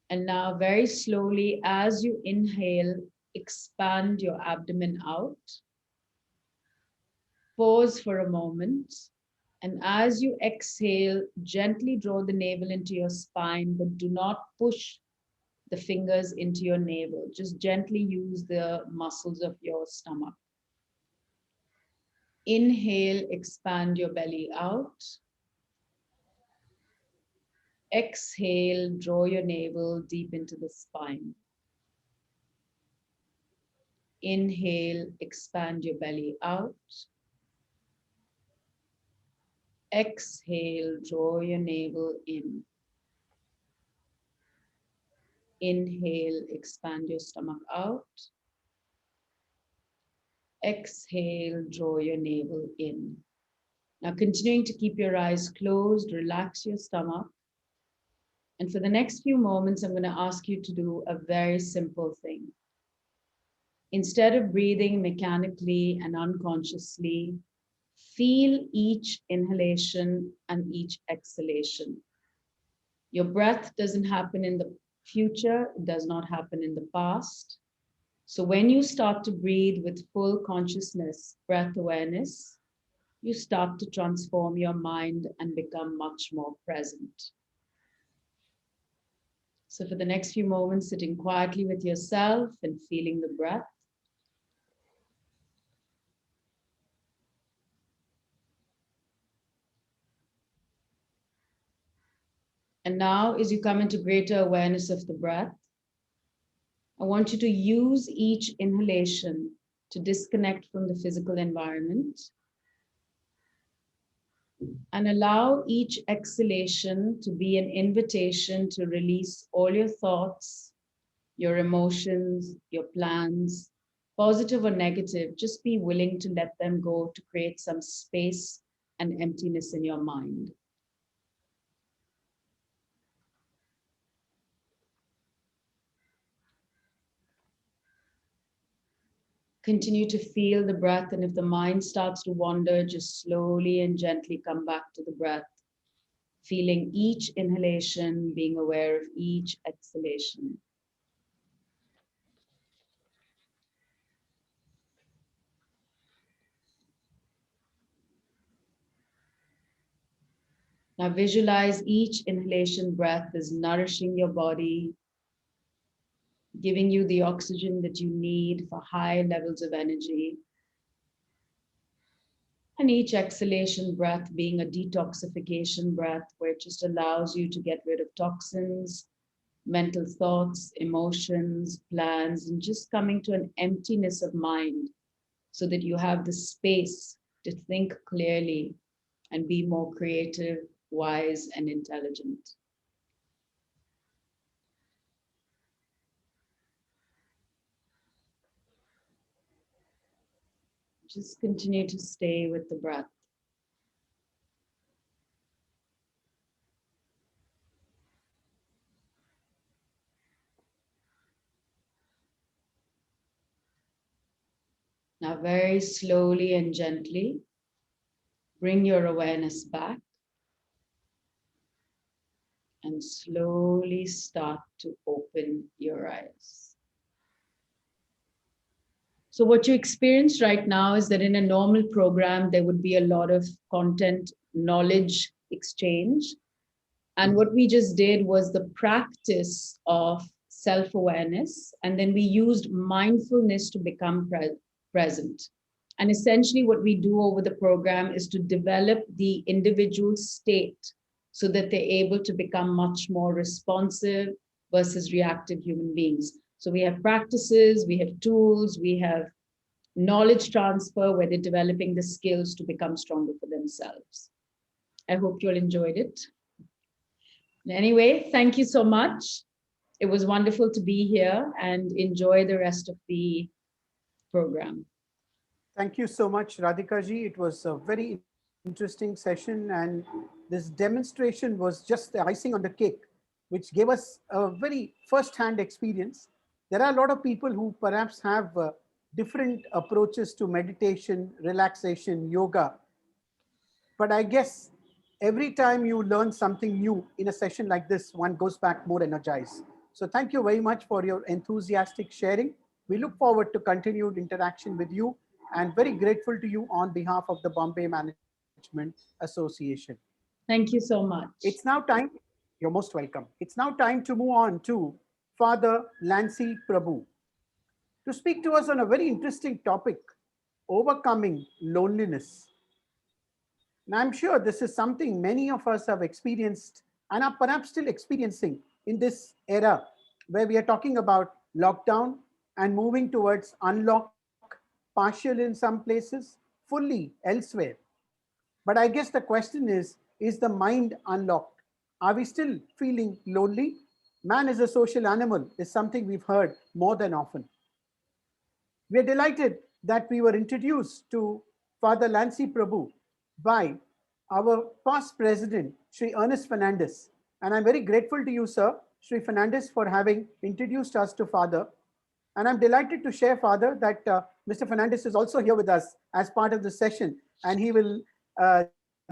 S2: And now very slowly, as you inhale, expand your abdomen out. Pause for a moment. And as you exhale, gently draw the navel into your spine, but do not push the fingers into your navel. Just gently use the muscles of your stomach. Inhale, expand your belly out. Exhale, draw your navel deep into the spine. Inhale, expand your belly out. Exhale, draw your navel in. Inhale, expand your stomach out. Exhale, draw your navel in. Now continuing to keep your eyes closed, relax your stomach. And for the next few moments, I'm going to ask you to do a very simple thing. Instead of breathing mechanically and unconsciously, feel each inhalation and each exhalation. Your breath doesn't happen in the future, it does not happen in the past. So when you start to breathe with full consciousness, breath awareness, you start to transform your mind and become much more present. So for the next few moments, sitting quietly with yourself and feeling the breath. And now, as you come into greater awareness of the breath, I want you to use each inhalation to disconnect from the physical environment and allow each exhalation to be an invitation to release all your thoughts, your emotions, your plans, positive or negative. Just be willing to let them go to create some space and emptiness in your mind. Continue to feel the breath, and if the mind starts to wander, just slowly and gently come back to the breath, feeling each inhalation, being aware of each exhalation. Now visualize each inhalation breath as nourishing your body, giving you the oxygen that you need for high levels of energy. And each exhalation breath being a detoxification breath where it just allows you to get rid of toxins, mental thoughts, emotions, plans, and just coming to an emptiness of mind so that you have the space to think clearly and be more creative, wise, and intelligent. Just continue to stay with the breath. Now, very slowly and gently, bring your awareness back and slowly start to open your eyes. So what you experience right now is that in a normal program, there would be a lot of content, knowledge exchange. And what we just did was the practice of self-awareness, and then we used mindfulness to become present. And essentially what we do over the program is to develop the individual state so that they're able to become much more responsive versus reactive human beings. So we have practices, we have tools, we have knowledge transfer where they're developing the skills to become stronger for themselves. I hope you all enjoyed it. Anyway, thank you so much. It was wonderful to be here and enjoy the rest of the program.
S1: Thank you so much, Radhika ji. It was a very interesting session, and this demonstration was just the icing on the cake, which gave us a very first-hand experience. There are a lot of people who perhaps have different approaches to meditation, relaxation, yoga. But I guess every time you learn something new in a session like this, one goes back more energized. So thank you very much for your enthusiastic sharing. We look forward to continued interaction with you and very grateful to you on behalf of the Bombay Management Association.
S2: Thank you so much.
S1: It's now time, you're most welcome. It's now time to move on to Father Lancy Prabhu to speak to us on a very interesting topic, overcoming loneliness. And I'm sure this is something many of us have experienced and are perhaps still experiencing in this era where we are talking about lockdown and moving towards unlock, partial in some places, fully elsewhere. But I guess the question is the mind unlocked? Are we still feeling lonely? Man is a social animal is something we've heard more than often. We are delighted that we were introduced to Father Lancy Prabhu by our past president, Sri Ernest Fernandez. And I'm very grateful to you, sir, Sri Fernandez, for having introduced us to Father. And I'm delighted to share, Father, that Mr. Fernandez is also here with us as part of the session, and he will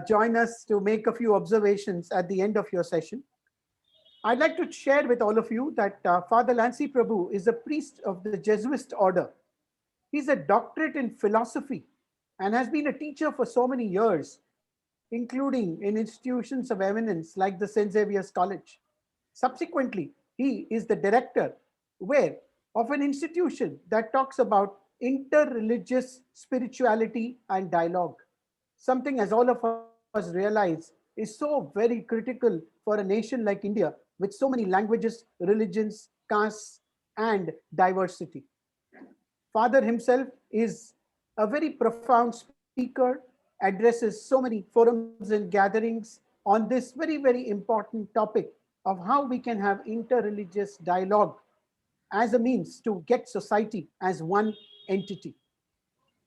S1: join us to make a few observations at the end of your session. I'd like to share with all of you that Father Lancy Prabhu is a priest of the Jesuit order. He's a doctorate in philosophy and has been a teacher for so many years, including in institutions of eminence like the St. Xavier's College. Subsequently, he is the director where of an institution that talks about interreligious spirituality and dialogue. Something, as all of us realize, is so very critical for a nation like India with so many languages, religions, castes, and diversity. Father himself is a very profound speaker, addresses so many forums and gatherings on this very, very important topic of how we can have interreligious dialogue as a means to get society as one entity.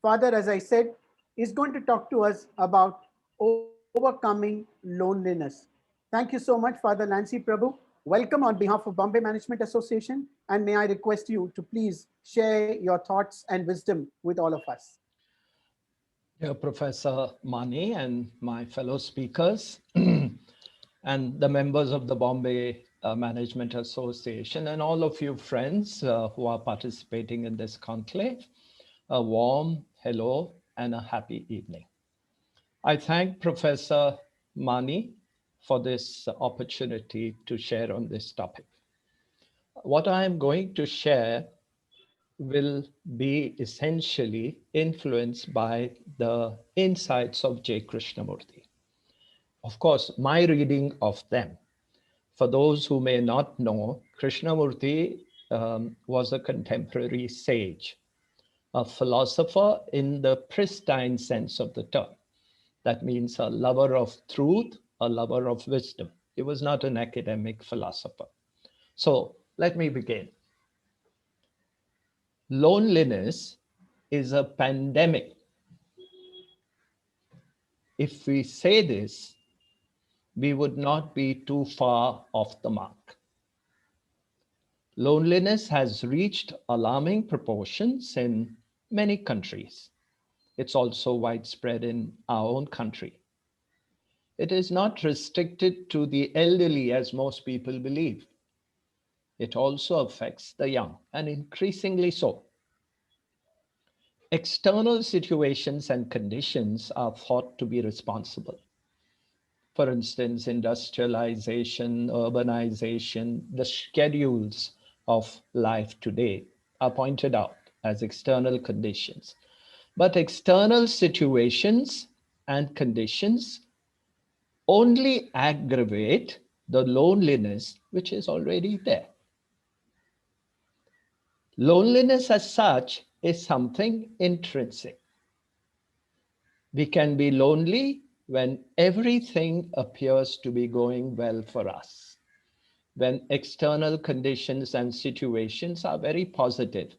S1: Father, as I said, is going to talk to us about overcoming loneliness. Thank you so much, Father Lancy Prabhu. Welcome on behalf of Bombay Management Association, and may I request you to please share your thoughts and wisdom with all of us.
S4: Dear Professor Mani and my fellow speakers, and the members of the Bombay Management Association, and all of you friends who are participating in this conclave, a warm hello and a happy evening. I thank Professor Mani for this opportunity to share on this topic. What I am going to share will be essentially influenced by the insights of J. Krishnamurti. Of course, my reading of them. For those who may not know, Krishnamurti was a contemporary sage, a philosopher in the pristine sense of the term. That means a lover of truth, a lover of wisdom. He was not an academic philosopher. So let me begin. Loneliness is a pandemic. If we say this, we would not be too far off the mark. Loneliness has reached alarming proportions in many countries. It's also widespread in our own country. It is not restricted to the elderly as most people believe. It also affects the young, and increasingly so. External situations and conditions are thought to be responsible. For instance, industrialization, urbanization, the schedules of life today are pointed out as external conditions. But external situations and conditions only aggravate the loneliness which is already there. Loneliness as such is something intrinsic. We can be lonely when everything appears to be going well for us, when external conditions and situations are very positive.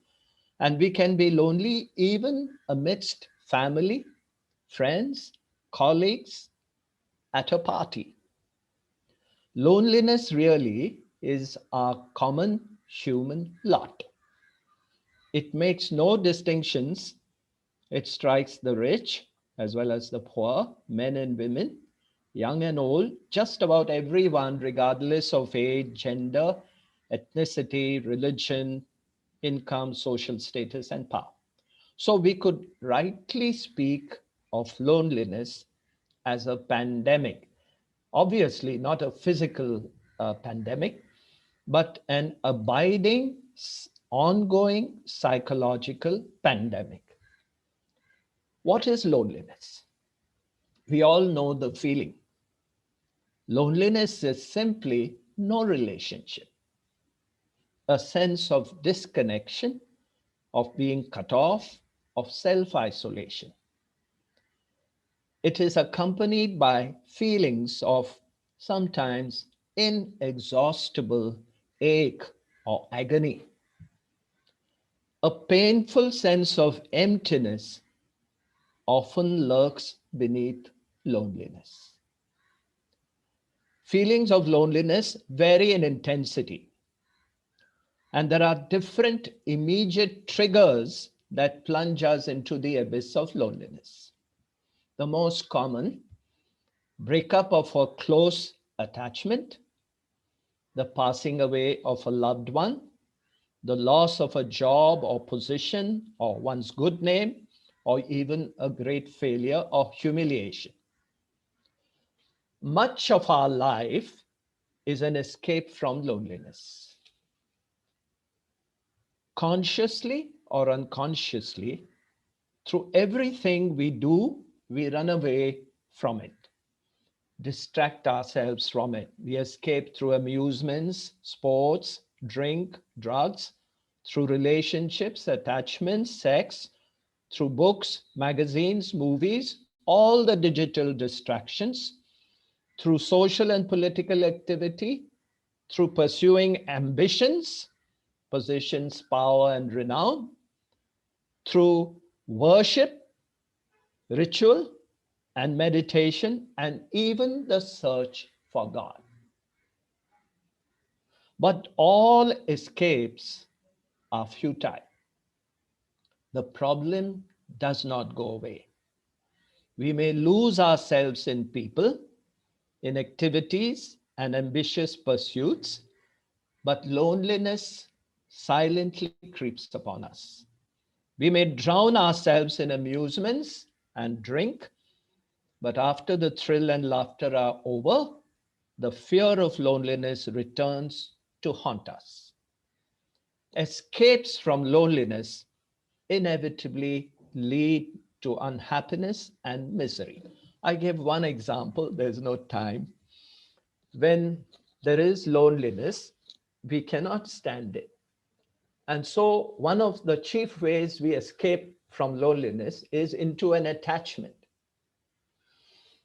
S4: And we can be lonely even amidst family, friends, colleagues, at a party. Loneliness really is our common human lot. It makes no distinctions. It strikes the rich as well as the poor, men and women, young and old, just about everyone, regardless of age, gender, ethnicity, religion, income, social status, and power. So we could rightly speak of loneliness as a pandemic. Obviously, not a physical pandemic, but an abiding, ongoing psychological pandemic. What is loneliness? We all know the feeling. Loneliness is simply no relationship, a sense of disconnection, of being cut off, of self isolation. It is accompanied by feelings of sometimes inexhaustible ache or agony, a painful sense of emptiness often lurks beneath loneliness. Feelings of loneliness vary in intensity, and there are different immediate triggers that plunge us into the abyss of loneliness. The most common, breakup of a close attachment, the passing away of a loved one, the loss of a job or position or one's good name, or even a great failure or humiliation. Much of our life is an escape from loneliness. Consciously or unconsciously, through everything we do, we run away from it, distract ourselves from it. We escape through amusements, sports, drink, drugs, through relationships, attachments, sex, through books, magazines, movies, all the digital distractions, through social and political activity, through pursuing ambitions, positions, power, and renown, through worship, ritual, and meditation, and even the search for God. But all escapes are futile. The problem does not go away. We may lose ourselves in people, in activities, and ambitious pursuits, but loneliness silently creeps upon us. We may drown ourselves in amusements and drink, but after the thrill and laughter are over, the fear of loneliness returns to haunt us. escapes from loneliness inevitably lead to unhappiness and misery. I give one example, there's no time. When there is loneliness, we cannot stand it. And so, one of the chief ways we escape from loneliness is into an attachment.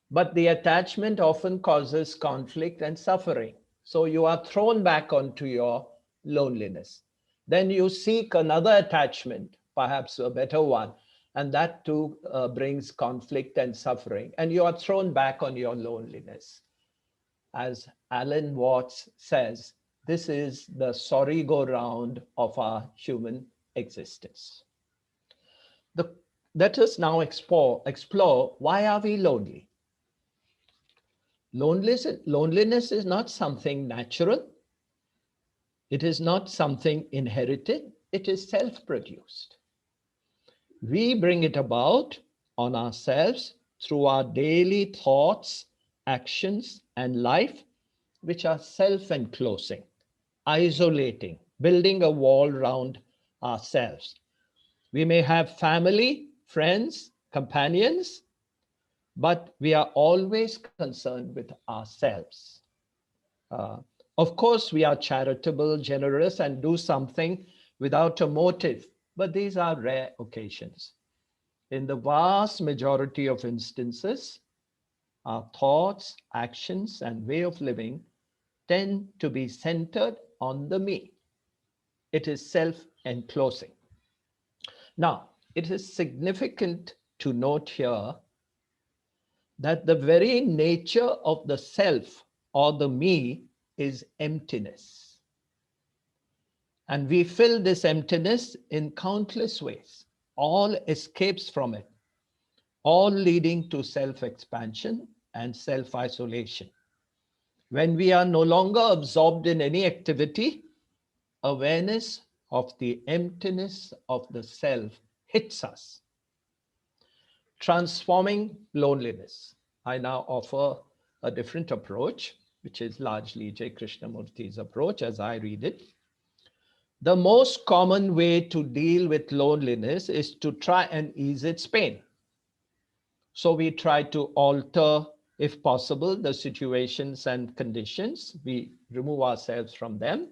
S4: But the attachment often causes conflict and suffering. So, you are thrown back onto your loneliness. Then you seek another attachment, perhaps a better one, and that too brings conflict and suffering. And you are thrown back on your loneliness. As Alan Watts says, this is the sorry go round of our human existence. The, Let us now explore why are we lonely? Loneliness is not something natural. It is not something inherited. It is self-produced. We bring it about on ourselves through our daily thoughts, actions, and life, which are self-enclosing, isolating, building a wall around ourselves. We may have family, friends, companions, but we are always concerned with ourselves. Uh, of course, we are charitable, generous, and do something without a motive, but these are rare occasions. In the vast majority of instances, our thoughts, actions, and way of living tend to be centered on the me. It is self-enclosing. Now, it is significant to note here that the very nature of the self or the me is emptiness. And we fill this emptiness in countless ways, all escapes from it, all leading to self-expansion and self-isolation. When we are no longer absorbed in any activity, awareness of the emptiness of the self hits us, transforming loneliness. I now offer a different approach, which is largely J. Krishnamurti's approach as I read it. The most common way to deal with loneliness is to try and ease its pain. So we try to alter, if possible, the situations and conditions. We remove ourselves from them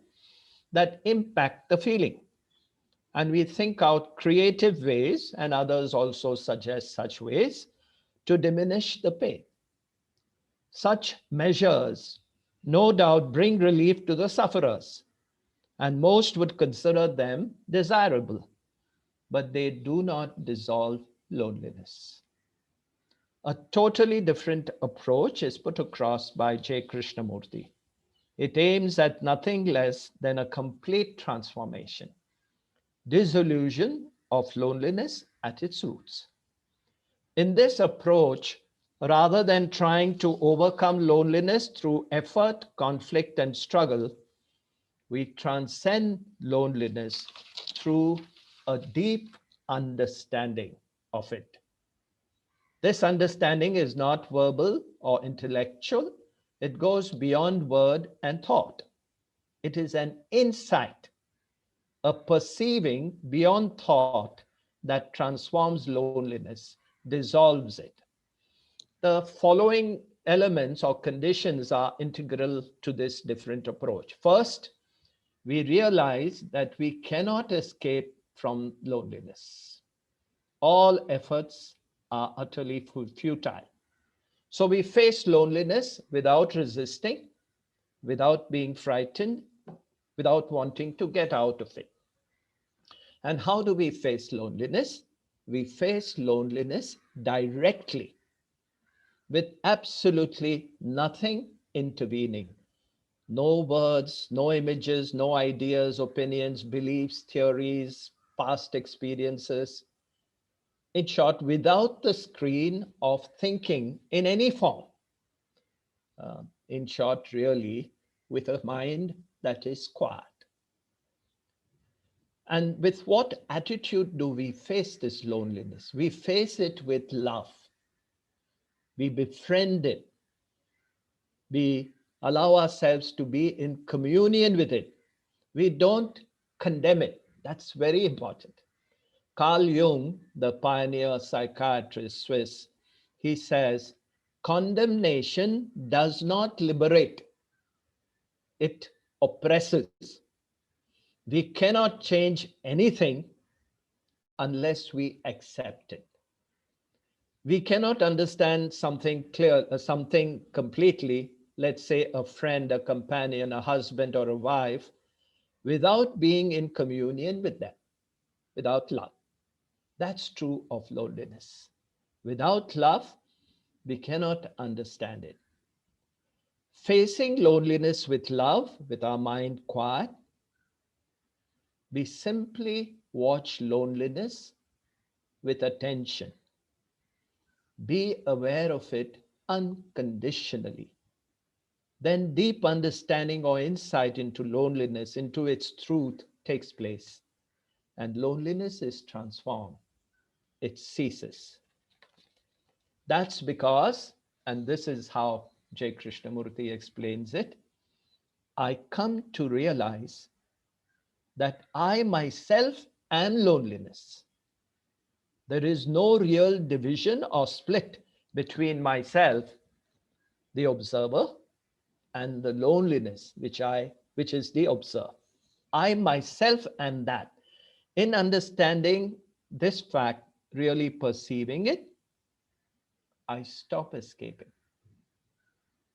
S4: that impact the feeling. And we think out creative ways, and others also suggest such ways, to diminish the pain. Such measures no doubt bring relief to the sufferers, and most would consider them desirable, but they do not dissolve loneliness. A totally different approach is put across by J. Krishnamurti. It aims at nothing less than a complete transformation, dissolution of loneliness at its roots. In this approach, rather than trying to overcome loneliness through effort, conflict, and struggle, we transcend loneliness through a deep understanding of it. This understanding is not verbal or intellectual. It goes beyond word and thought. It is an insight, a perceiving beyond thought that transforms loneliness, dissolves it. The following elements or conditions are integral to this different approach. First, we realize that we cannot escape from loneliness. All efforts are utterly futile. So we face loneliness without resisting, without being frightened, without wanting to get out of it. And how do we face loneliness? We face loneliness directly, with absolutely nothing intervening. No words, no images, no ideas, opinions, beliefs, theories, past experiences. In short, without the screen of thinking in any form. In short, really, with a mind that is quiet. And with what attitude do we face this loneliness? We face it with love. We befriend it. We allow ourselves to be in communion with it. We don't condemn it. That's very important. Carl Jung, the pioneer psychiatrist, Swiss, he says, condemnation does not liberate, it oppresses. We cannot change anything unless we accept it. We cannot understand something clear, something completely, let's say a friend, a companion, a husband, or a wife, without being in communion with them, without love. That's true of loneliness. Without love, we cannot understand it. Facing loneliness with love, with our mind quiet, we simply watch loneliness with attention. Be aware of it unconditionally. Then deep understanding or insight into loneliness, into its truth, takes place. And loneliness is transformed. It ceases. That's because, and this is how J. Krishnamurti explains it, I come to realize that I myself am loneliness. There is no real division or split between myself, the observer, and the loneliness which is the observer. I myself am that. In understanding this fact, really perceiving it, I stop escaping.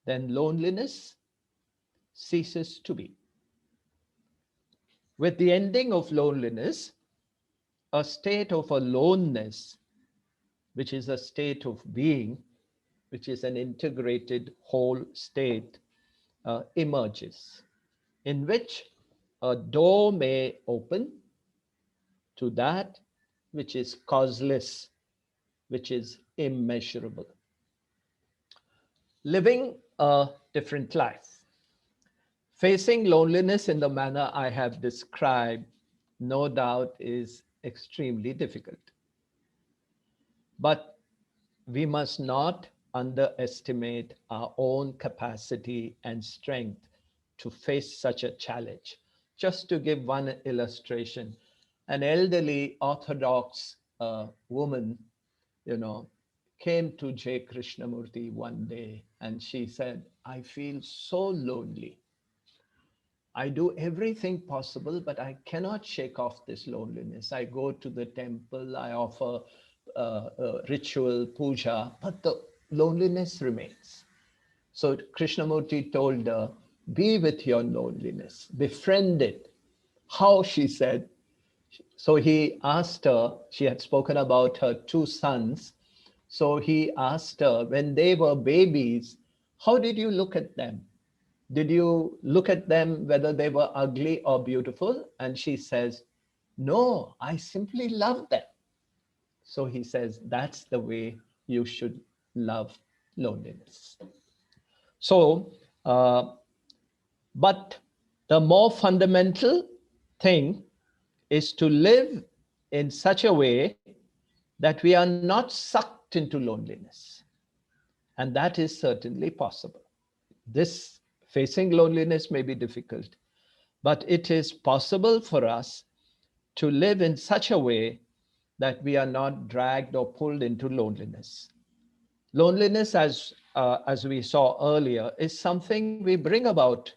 S4: Then loneliness ceases to be. With the ending of loneliness, a state of aloneness, which is a state of being, which is an integrated whole state, emerges, in which a door may open to that which is causeless, which is immeasurable. Living a different life. Facing loneliness in the manner I have described, no doubt, is extremely difficult. But we must not underestimate our own capacity and strength to face such a challenge. Just to give one illustration, an elderly Orthodox woman, came to J. Krishnamurti one day and she said, I feel so lonely. I do everything possible, but I cannot shake off this loneliness. I go to the temple, I offer ritual, puja, but the loneliness remains. So Krishnamurti told her, be with your loneliness, befriend it. How, she said. So he asked her, she had spoken about her two sons. So he asked her, when they were babies, how did you look at them? Did you look at them whether they were ugly or beautiful? And she says, no, I simply love them. So he says, that's the way you should love loneliness. So, but the more fundamental thing is to live in such a way that we are not sucked into loneliness. And that is certainly possible. This facing loneliness may be difficult, but it is possible for us to live in such a way that we are not dragged or pulled into loneliness. Loneliness, as we saw earlier, is something we bring about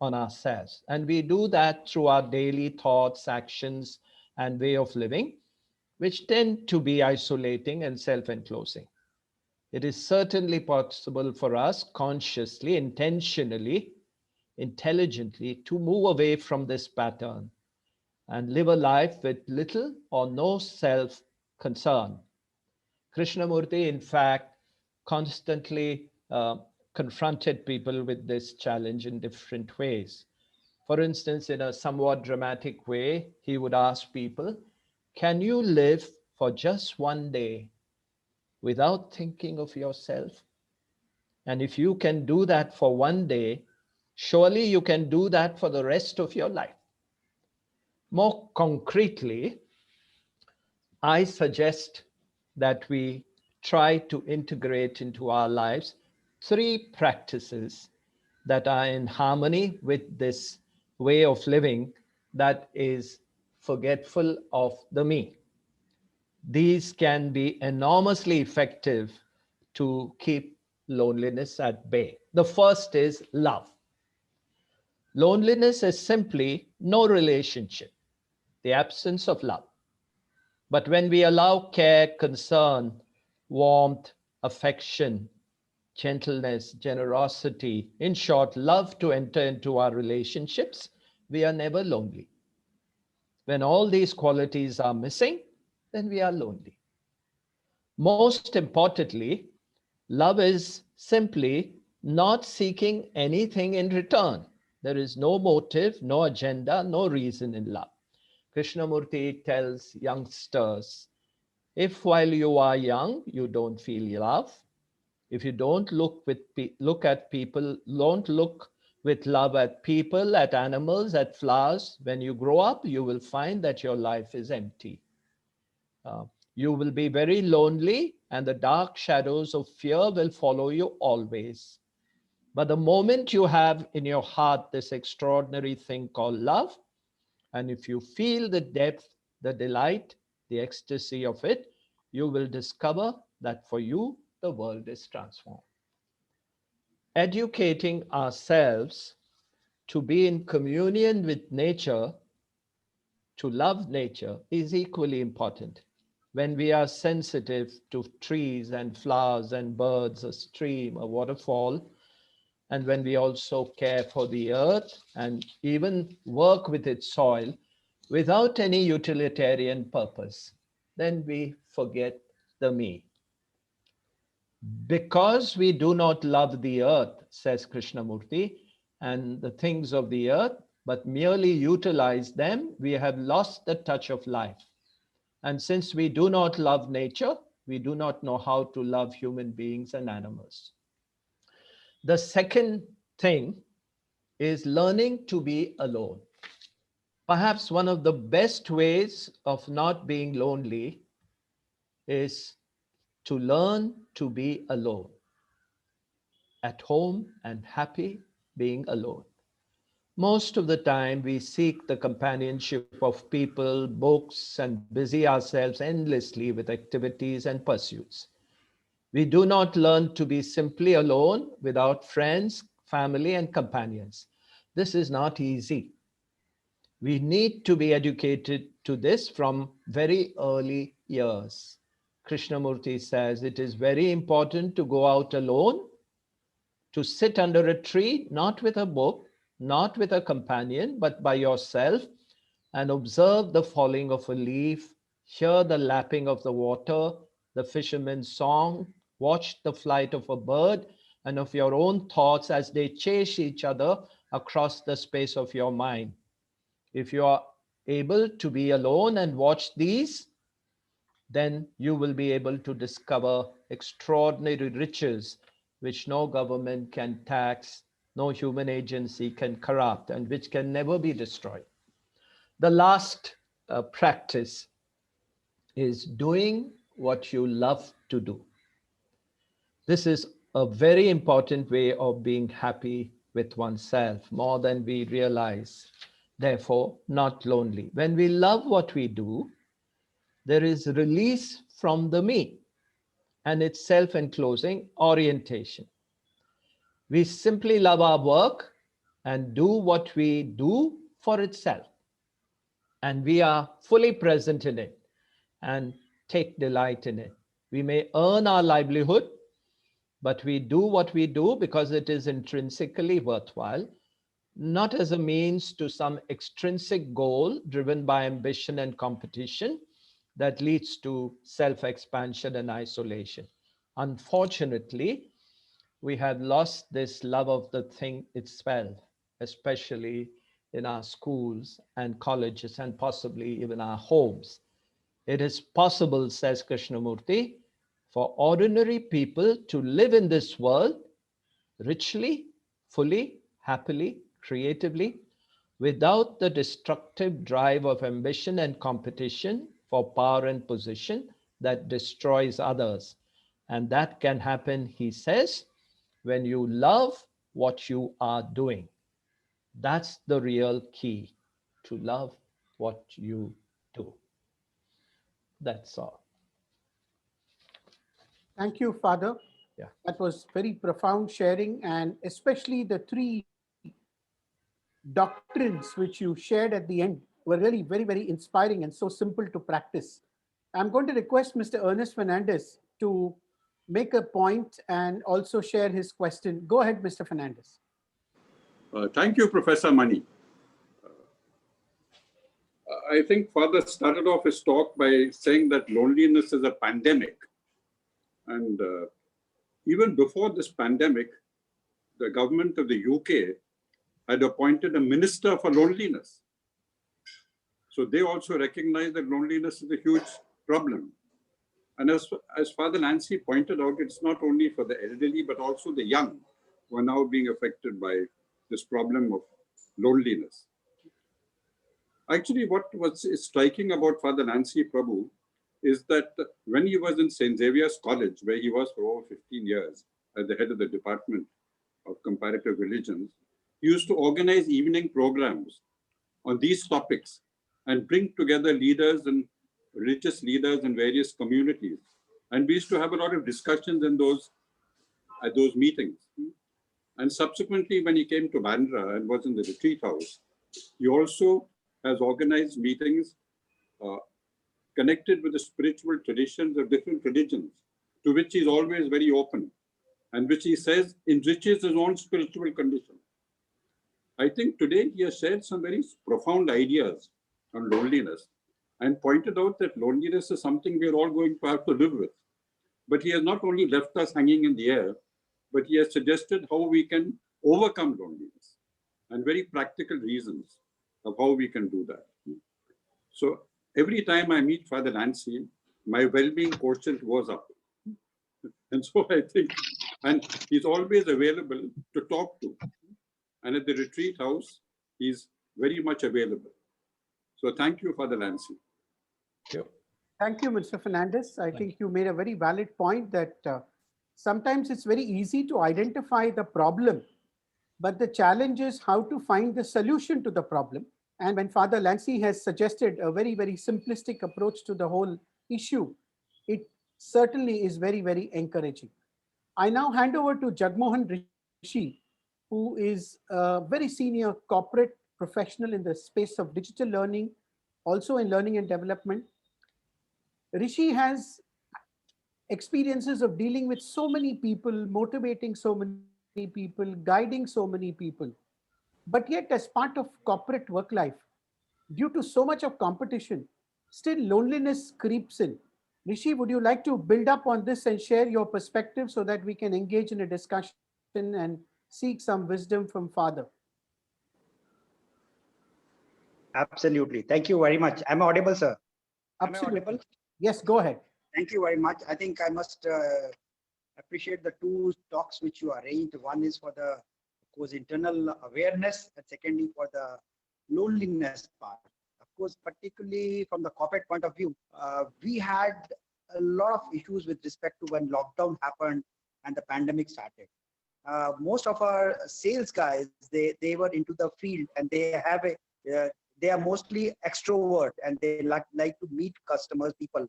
S4: on ourselves. And we do that through our daily thoughts, actions, and way of living, which tend to be isolating and self-enclosing. It is certainly possible for us consciously, intentionally, intelligently to move away from this pattern and live a life with little or no self-concern. Krishnamurti, in fact, constantly confronted people with this challenge in different ways. For instance, in a somewhat dramatic way, he would ask people, can you live for just one day without thinking of yourself? And if you can do that for one day, surely you can do that for the rest of your life. More concretely, I suggest that we try to integrate into our lives 3 practices that are in harmony with this way of living that is forgetful of the me. These can be enormously effective to keep loneliness at bay. The first is love. Loneliness is simply no relationship, the absence of love. But when we allow care, concern, warmth, affection, gentleness, generosity, in short, love to enter into our relationships, we are never lonely. When all these qualities are missing, then we are lonely. Most importantly, love is simply not seeking anything in return. There is no motive, no agenda, no reason in love. Krishnamurti tells youngsters, if while you are young, you don't feel love, if you don't look at people, don't look with love at people, at animals, at flowers, when you grow up, you will find that your life is empty. Uh, you will be very lonely, and the dark shadows of fear will follow you always. But the moment you have in your heart this extraordinary thing called love, and if you feel the depth, the delight, the ecstasy of it, you will discover that for you, the world is transformed. Educating ourselves to be in communion with nature, to love nature, is equally important. When we are sensitive to trees and flowers and birds, a stream, a waterfall, and when we also care for the earth and even work with its soil without any utilitarian purpose, then we forget the me. Because we do not love the earth, says Krishnamurti, and the things of the earth, but merely utilize them, we have lost the touch of life. And since we do not love nature, we do not know how to love human beings and animals. The second thing is learning to be alone. Perhaps one of the best ways of not being lonely is to learn to be alone, at home and happy being alone. Most of the time, we seek the companionship of people, books, and busy ourselves endlessly with activities and pursuits. We do not learn to be simply alone without friends, family, and companions. This is not easy. We need to be educated to this from very early years. Krishnamurti says it is very important to go out alone, to sit under a tree, not with a book, not with a companion, but by yourself, and observe the falling of a leaf, hear the lapping of the water, the fisherman's song, watch the flight of a bird, and of your own thoughts as they chase each other across the space of your mind. If you are able to be alone and watch these, then you will be able to discover extraordinary riches which no government can tax, no human agency can corrupt, and which can never be destroyed. The last practice is doing what you love to do. This is a very important way of being happy with oneself, more than we realize. Therefore, not lonely. When we love what we do, there is release from the me and its self-enclosing orientation. We simply love our work and do what we do for itself. And we are fully present in it and take delight in it. We may earn our livelihood, but we do what we do because it is intrinsically worthwhile, not as a means to some extrinsic goal driven by ambition and competition that leads to self-expansion and isolation. Unfortunately, we have lost this love of the thing itself, especially in our schools and colleges and possibly even our homes. It is possible, says Krishnamurti, for ordinary people to live in this world richly, fully, happily, creatively, without the destructive drive of ambition and competition for power and position that destroys others. And that can happen, he says, when you love what you are doing. That's the real key to love what you do. That's all.
S1: Thank you, Father.
S4: Yeah.
S1: That was very profound sharing, and especially the three doctrines which you shared at the end were really very, very inspiring and so simple to practice. I'm going to request Mr. Ernest Fernandez to make a point and also share his question. Go ahead, Mr. Fernandez.
S5: Thank you, Professor Mani. I think Father started off his talk by saying that loneliness is a pandemic. And even before this pandemic, the government of the UK had appointed a minister for loneliness. So they also recognize that loneliness is a huge problem. And as Father Nancy pointed out, it's not only for the elderly, but also the young who are now being affected by this problem of loneliness. Actually, what was striking about Father Nancy Prabhu is that when he was in St. Xavier's College, where he was for over 15 years as the head of the Department of Comparative Religions, he used to organize evening programs on these topics and bring together leaders and religious leaders in various communities. And we used to have a lot of discussions in at those meetings. And subsequently, when he came to Bandra and was in the retreat house, he also has organized meetings connected with the spiritual traditions of different religions, to which he's always very open, and which he says enriches his own spiritual condition. I think today he has shared some very profound ideas on loneliness and pointed out that loneliness is something we're all going to have to live with. But he has not only left us hanging in the air, but he has suggested how we can overcome loneliness and very practical reasons of how we can do that. So every time I meet Father Nancy, my well-being quotient goes up. And so I think, and he's always available to talk to. And at the retreat house, he's very much available. So thank you, Father Nancy.
S1: Thank you, Mr. Fernandez. I think you made a very valid point that sometimes it's very easy to identify the problem, but the challenge is how to find the solution to the problem. And when Father Lancy has suggested a very, very simplistic approach to the whole issue, it certainly is very, very encouraging. I now hand over to Jagmohan Rishi, who is a very senior corporate professional in the space of digital learning, also in learning and development. Rishi has experiences of dealing with so many people, motivating so many people, guiding so many people. But yet, as part of corporate work life, due to so much of competition, still loneliness creeps in. Rishi, would you like to build up on this and share your perspective so that we can engage in a discussion and seek some wisdom from Father?
S6: Absolutely. Thank you very much. Am I audible, sir?
S1: Absolutely.
S6: Am I audible?
S1: Yes, go ahead.
S6: Thank you very much. I think I must appreciate the two talks which you arranged. One is for the, of course, internal awareness, and secondly for the loneliness part. Of course, particularly from the corporate point of view, we had a lot of issues with respect to when lockdown happened and the pandemic started. Most of our sales guys, they were into the field, and they have they are mostly extrovert, and they like to meet customers, people.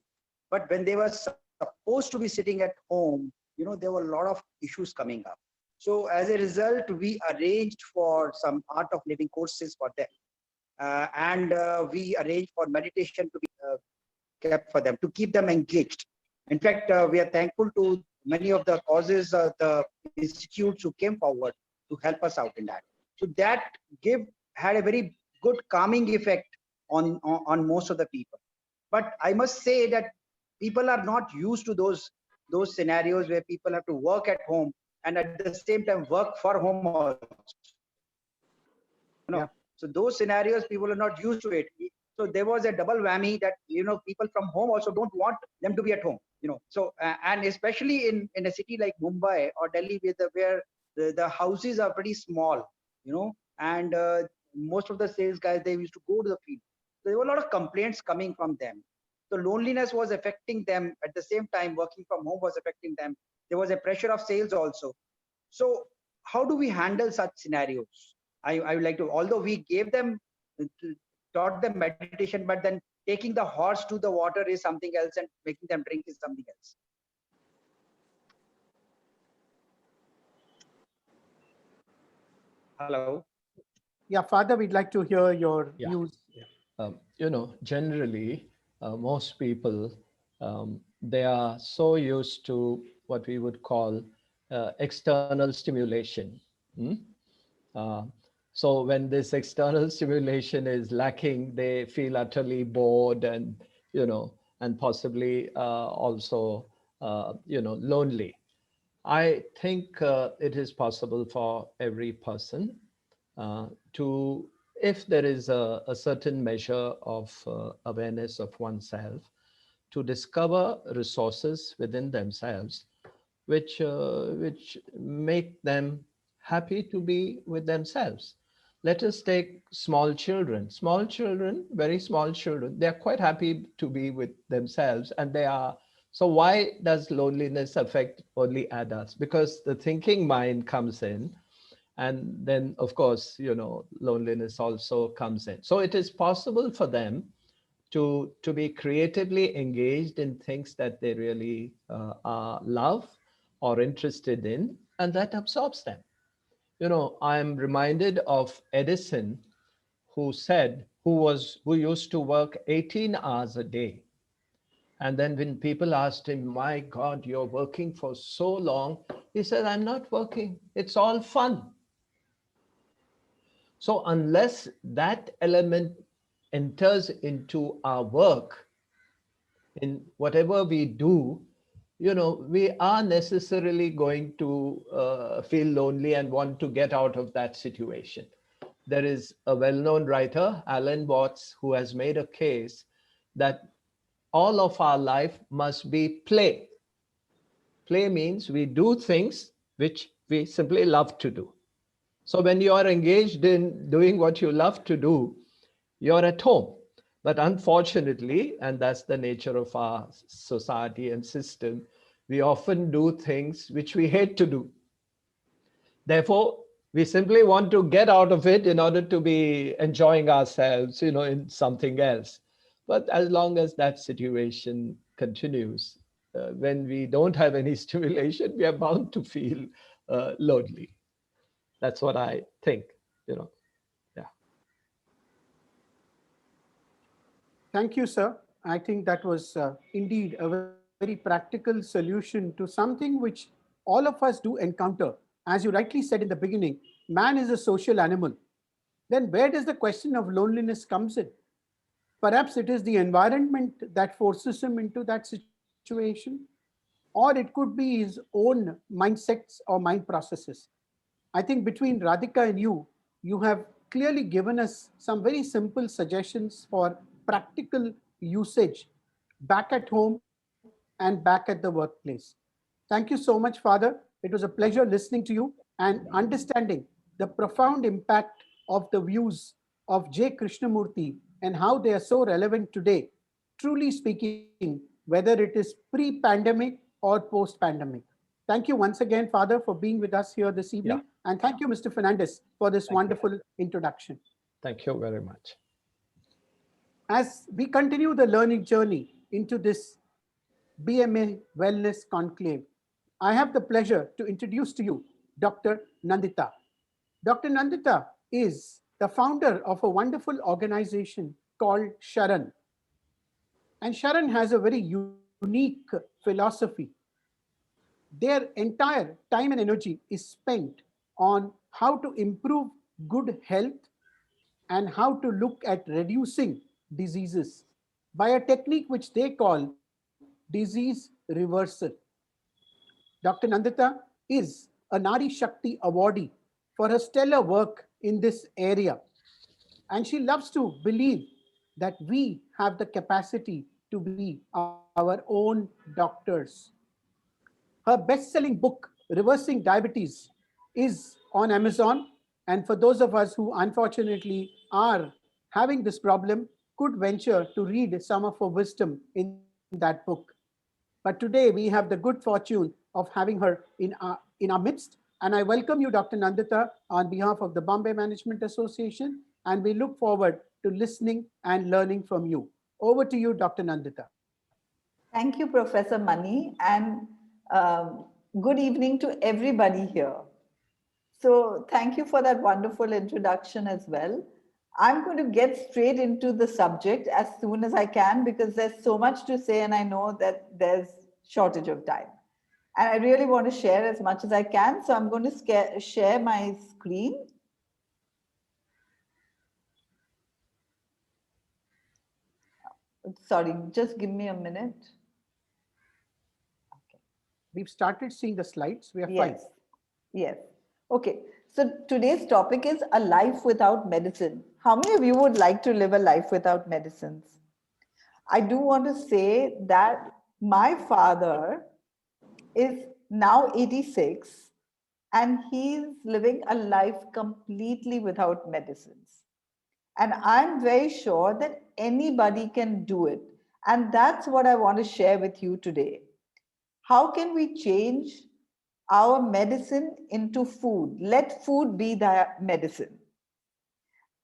S6: But when they were supposed to be sitting at home, there were a lot of issues coming up. So as a result, we arranged for some art of living courses for them. And we arranged for meditation to be kept for them, to keep them engaged. In fact, we are thankful to many of the causes, the institutes who came forward to help us out in that. So that had a very good calming effect on most of the people. But I must say that people are not used to those scenarios where people have to work at home and at the same time work for home also.
S1: Yeah.
S6: So those scenarios, people are not used to it. So there was a double whammy that people from home also don't want them to be at home. So and especially in a city like Mumbai or Delhi, where the houses are pretty small, and most of the sales guys, they used to go to the field. There were a lot of complaints coming from them. So loneliness was affecting them. At the same time, working from home was affecting them. There was a pressure of sales also. So how do we handle such scenarios? I would like to, although we gave them taught them meditation, but then taking the horse to the water is something else and making them drink is something else. Hello.
S1: Yeah, Father, we'd like to hear your
S4: Yeah.
S1: views.
S4: Generally, most people, they are so used to what we would call external stimulation. Hmm? Uh, so when this external stimulation is lacking, they feel utterly bored and possibly also, lonely. I think it is possible for every person to, if there is a certain measure of awareness of oneself, to discover resources within themselves which make them happy to be with themselves. Let us take small children. Small children, very small children, they are quite happy to be with themselves, and they are. So why does loneliness affect only adults? Because the thinking mind comes in, and then of course loneliness also comes in. So it is possible for them to be creatively engaged in things that they really love or interested in, and that absorbs them. I'm reminded of Edison, who used to work 18 hours a day. And then when people asked him, my God, you're working for so long, he said, I'm not working, it's all fun. So unless that element enters into our work, in whatever we do, we are necessarily going to feel lonely and want to get out of that situation. There is a well-known writer, Alan Watts, who has made a case that all of our life must be play. Play means we do things which we simply love to do. So when you are engaged in doing what you love to do, you're at home. But unfortunately, and that's the nature of our society and system, we often do things which we hate to do. Therefore, we simply want to get out of it in order to be enjoying ourselves, in something else. But as long as that situation continues, when we don't have any stimulation, we are bound to feel lonely. That's what I think, yeah.
S1: Thank you, sir. I think that was indeed a very practical solution to something which all of us do encounter. As you rightly said in the beginning, man is a social animal. Then where does the question of loneliness comes in? Perhaps it is the environment that forces him into that situation, or it could be his own mindsets or mind processes. I think between Radhika and you have clearly given us some very simple suggestions for practical usage back at home and back at the workplace. Thank you so much, Father. It was a pleasure listening to you and understanding the profound impact of the views of J. Krishnamurti and how they are so relevant today, truly speaking, whether it is pre-pandemic or post-pandemic. Thank you once again, Father, for being with us here this
S4: Yeah.
S1: evening. And thank you, Mr. Fernandez, for this
S4: Thank you.
S1: wonderful introduction.
S4: Thank you very much.
S1: As we continue the learning journey into this BMA Wellness Conclave, I have the pleasure to introduce to you Dr. Nandita. Dr. Nandita is the founder of a wonderful organization called Sharan. And Sharan has a very unique philosophy. Their entire time and energy is spent on how to improve good health and how to look at reducing diseases by a technique which they call disease reversal. Dr. Nandita is a Nari Shakti awardee for her stellar work in this area. And she loves to believe that we have the capacity to be our own doctors. Her best-selling book, Reversing Diabetes, is on Amazon. And for those of us who unfortunately are having this problem, could venture to read some of her wisdom in that book. But today we have the good fortune of having her in our midst. And I welcome you, Dr. Nandita, on behalf of the Bombay Management Association. And we look forward to listening and learning from you. Over to you, Dr. Nandita.
S7: Thank you, Professor Mani, and good evening to everybody here. So, thank you for that wonderful introduction as well. I'm going to get straight into the subject as soon as I can because there's so much to say, and I know that there's shortage of time. And I really want to share as much as I can. So, I'm going to share my screen. Sorry, just give me a minute.
S1: We've started seeing the slides. We are
S7: Yes.
S1: fine.
S7: Yes. Okay. So today's topic is a life without medicine. How many of you would like to live a life without medicines? I do want to say that my father is now 86 and he's living a life completely without medicines. And I'm very sure that anybody can do it. And that's what I want to share with you today. How can we change our medicine into food? Let food be the medicine.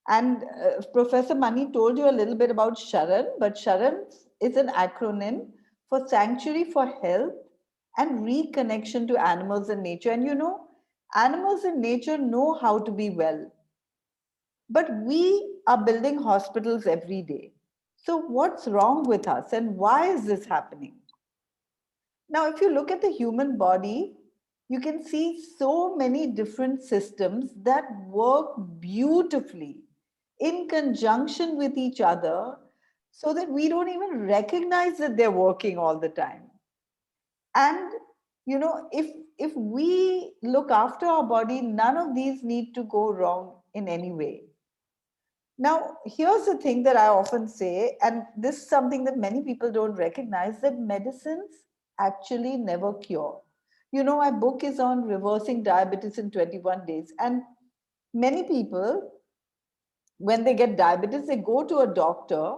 S7: And Professor Mani told you a little bit about Sharan, but Sharan is an acronym for Sanctuary for Health and Reconnection to Animals and Nature. And you know, animals and nature know how to be well, but we are building hospitals every day. So, what's wrong with us and why is this happening? Now, if you look at the human body, you can see so many different systems that work beautifully in conjunction with each other so that we don't even recognize that they're working all the time. And you know, if we look after our body, none of these need to go wrong in any way. Now, here's the thing that I often say, and this is something that many people don't recognize, that medicines actually never cure. You know, my book is on reversing diabetes in 21 days. And many people, when they get diabetes, they go to a doctor,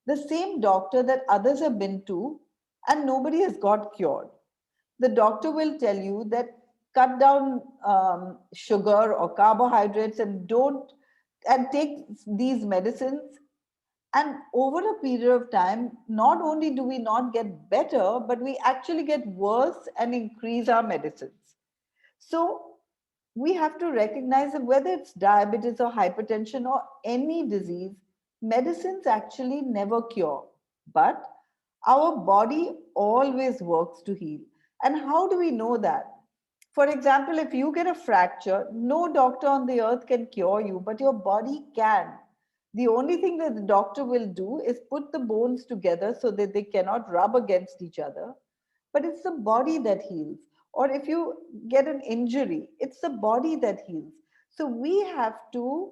S7: the same doctor that others have been to, and nobody has got cured. The doctor will tell you that cut down sugar or carbohydrates and don't and take these medicines, and over a period of time, not only do we not get better, but we actually get worse and increase our medicines. So we have to recognize that whether it's diabetes or hypertension or any disease, medicines actually never cure, but our body always works to heal. And how do we know that? For example, if you get a fracture, no doctor on the earth can cure you, but your body can. The only thing that the doctor will do is put the bones together so that they cannot rub against each other. But it's the body that heals. Or if you get an injury, it's the body that heals. So we have to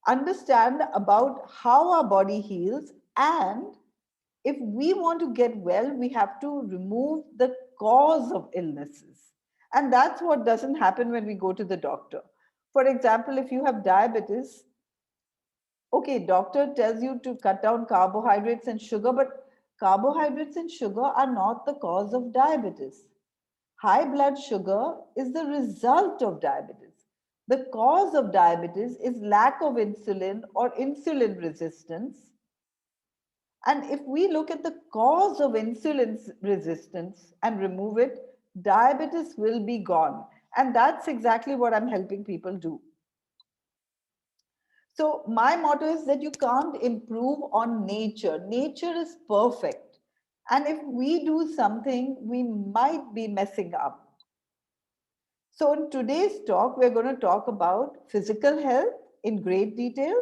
S7: understand about how our body heals, and if we want to get well, we have to remove the cause of illnesses. And that's what doesn't happen when we go to the doctor. For example, if you have diabetes, okay, doctor tells you to cut down carbohydrates and sugar, but carbohydrates and sugar are not the cause of diabetes. High blood sugar is the result of diabetes. The cause of diabetes is lack of insulin or insulin resistance. And if we look at the cause of insulin resistance and remove it, diabetes will be gone. And that's exactly what I'm helping people do. So my motto is that you can't improve on nature. Nature is perfect. And if we do something, we might be messing up. So in today's talk, we're going to talk about physical health in great detail.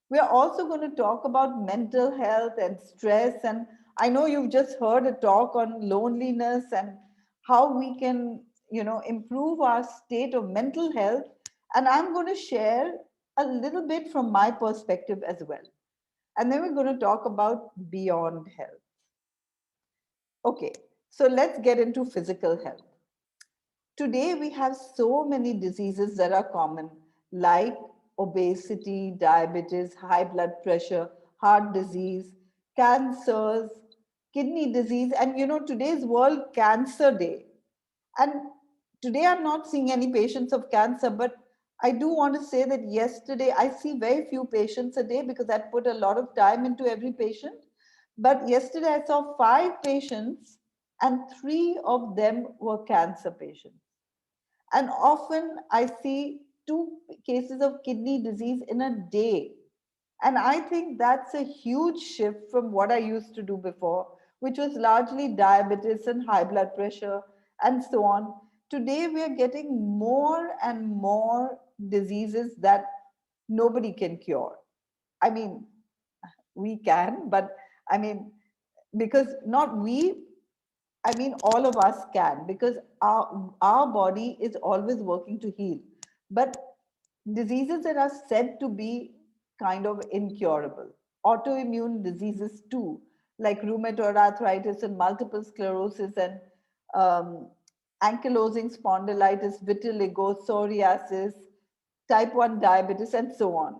S7: We're also going to talk about mental health and stress. And I know you've just heard a talk on loneliness and how we can, you know, improve our state of mental health. And I'm going to share a little bit from my perspective as well. And then we're going to talk about beyond health. Okay, so let's get into physical health. Today, we have so many diseases that are common, like obesity, diabetes, high blood pressure, heart disease, cancers, kidney disease, and you know, today's World Cancer Day. And today, I'm not seeing any patients of cancer, but I do want to say that yesterday I see very few patients a day because I put a lot of time into every patient. But yesterday I saw 5 patients and 3 of them were cancer patients. And often I see 2 cases of kidney disease in a day. And I think that's a huge shift from what I used to do before, which was largely diabetes and high blood pressure and so on. Today, we are getting more and more diseases that nobody can cure. I mean, we can, but I mean, because not we, I mean, all of us can, because our body is always working to heal. But diseases that are said to be kind of incurable, autoimmune diseases too, like rheumatoid arthritis and multiple sclerosis and um, ankylosing spondylitis, vitiligo, psoriasis, type 1 diabetes, and so on,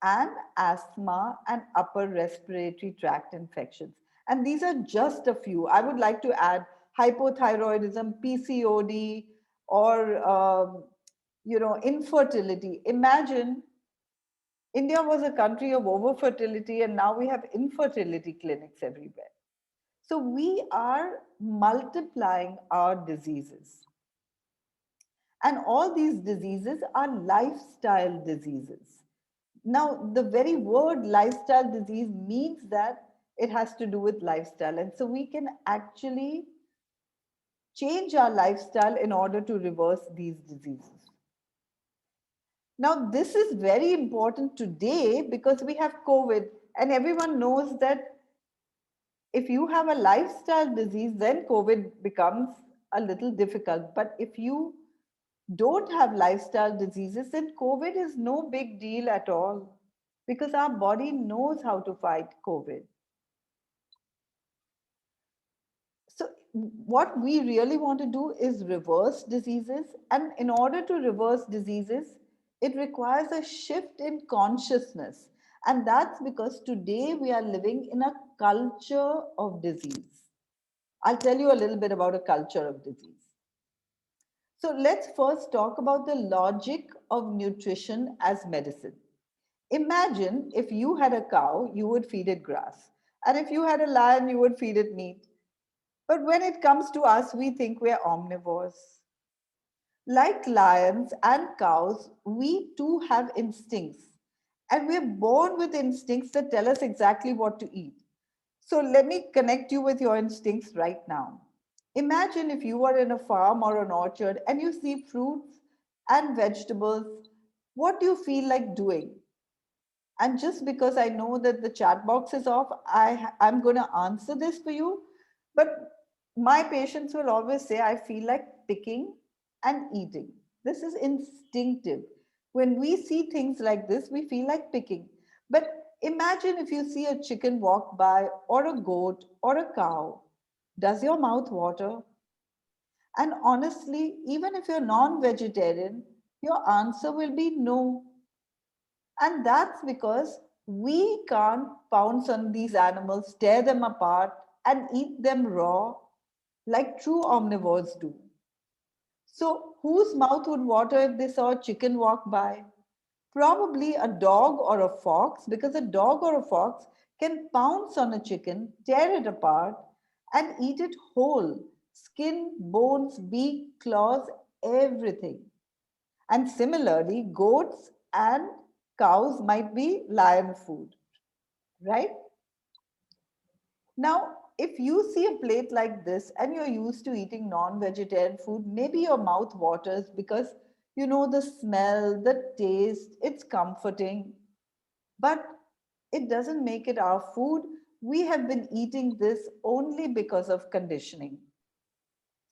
S7: and asthma and upper respiratory tract infections. And these are just a few. I would like to add hypothyroidism, PCOD, or infertility. Imagine India was a country of overfertility, and now we have infertility clinics everywhere. So we are multiplying our diseases. And all these diseases are lifestyle diseases. Now, the very word lifestyle disease means that it has to do with lifestyle. And so we can actually change our lifestyle in order to reverse these diseases. Now, this is very important today because we have COVID, and everyone knows that if you have a lifestyle disease, then COVID becomes a little difficult. But if you don't have lifestyle diseases, then COVID is no big deal at all because our body knows how to fight COVID. So, what we really want to do is reverse diseases. And in order to reverse diseases, it requires a shift in consciousness. And that's because today we are living in a culture of disease. I'll tell you a little bit about a culture of disease. So, let's first talk about the logic of nutrition as medicine. Imagine if you had a cow, you would feed it grass. And if you had a lion, you would feed it meat. But when it comes to us, we think we're omnivores. Like lions and cows, we too have instincts. And we're born with instincts that tell us exactly what to eat. So let me connect you with your instincts right now. Imagine if you were in a farm or an orchard and you see fruits and vegetables, what do you feel like doing? And just because I know that the chat box is off, I'm going to answer this for you. But my patients will always say, I feel like picking and eating. This is instinctive. When we see things like this, we feel like picking. But imagine if you see a chicken walk by, or a goat, or a cow. Does your mouth water? And honestly, even if you're non vegetarian, your answer will be no. And that's because we can't pounce on these animals, tear them apart, and eat them raw like true omnivores do. So, whose mouth would water if they saw a chicken walk by? Probably a dog or a fox, because a dog or a fox can pounce on a chicken, tear it apart, and eat it whole, skin, bones, beak, claws, everything. And similarly, goats and cows might be lion food, right? Now, if you see a plate like this and you're used to eating non-vegetarian food, maybe your mouth waters because you know the smell, the taste, it's comforting, but it doesn't make it our food. We have been eating this only because of conditioning.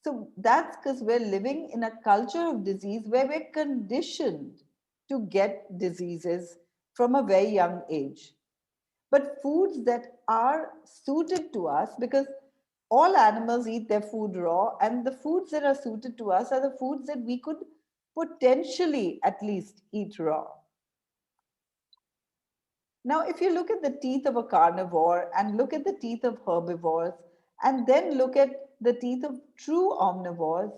S7: So that's because we're living in a culture of disease where we're conditioned to get diseases from a very young age. But foods that are suited to us, because all animals eat their food raw, and the foods that are suited to us are the foods that we could potentially at least eat raw. Now, if you look at the teeth of a carnivore and look at the teeth of herbivores, and then look at the teeth of true omnivores,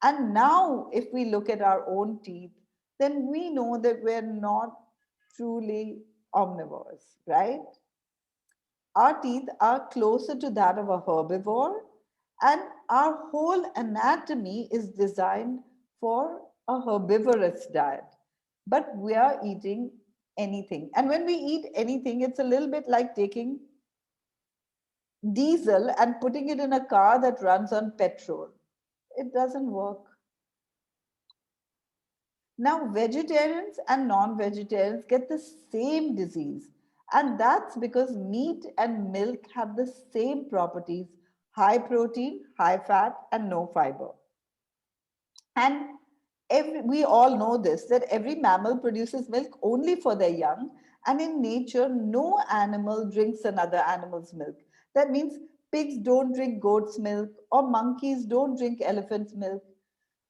S7: and now if we look at our own teeth, then we know that we're not truly omnivores, right? Our teeth are closer to that of a herbivore, and our whole anatomy is designed for a herbivorous diet. But we are eating anything. And when we eat anything, it's a little bit like taking diesel and putting it in a car that runs on petrol. It doesn't work. Now, vegetarians and non vegetarians get the same disease. And that's because meat and milk have the same properties: high protein, high fat, and no fiber. And we all know this, that every mammal produces milk only for their young. And in nature, no animal drinks another animal's milk. That means pigs don't drink goat's milk, or monkeys don't drink elephant's milk.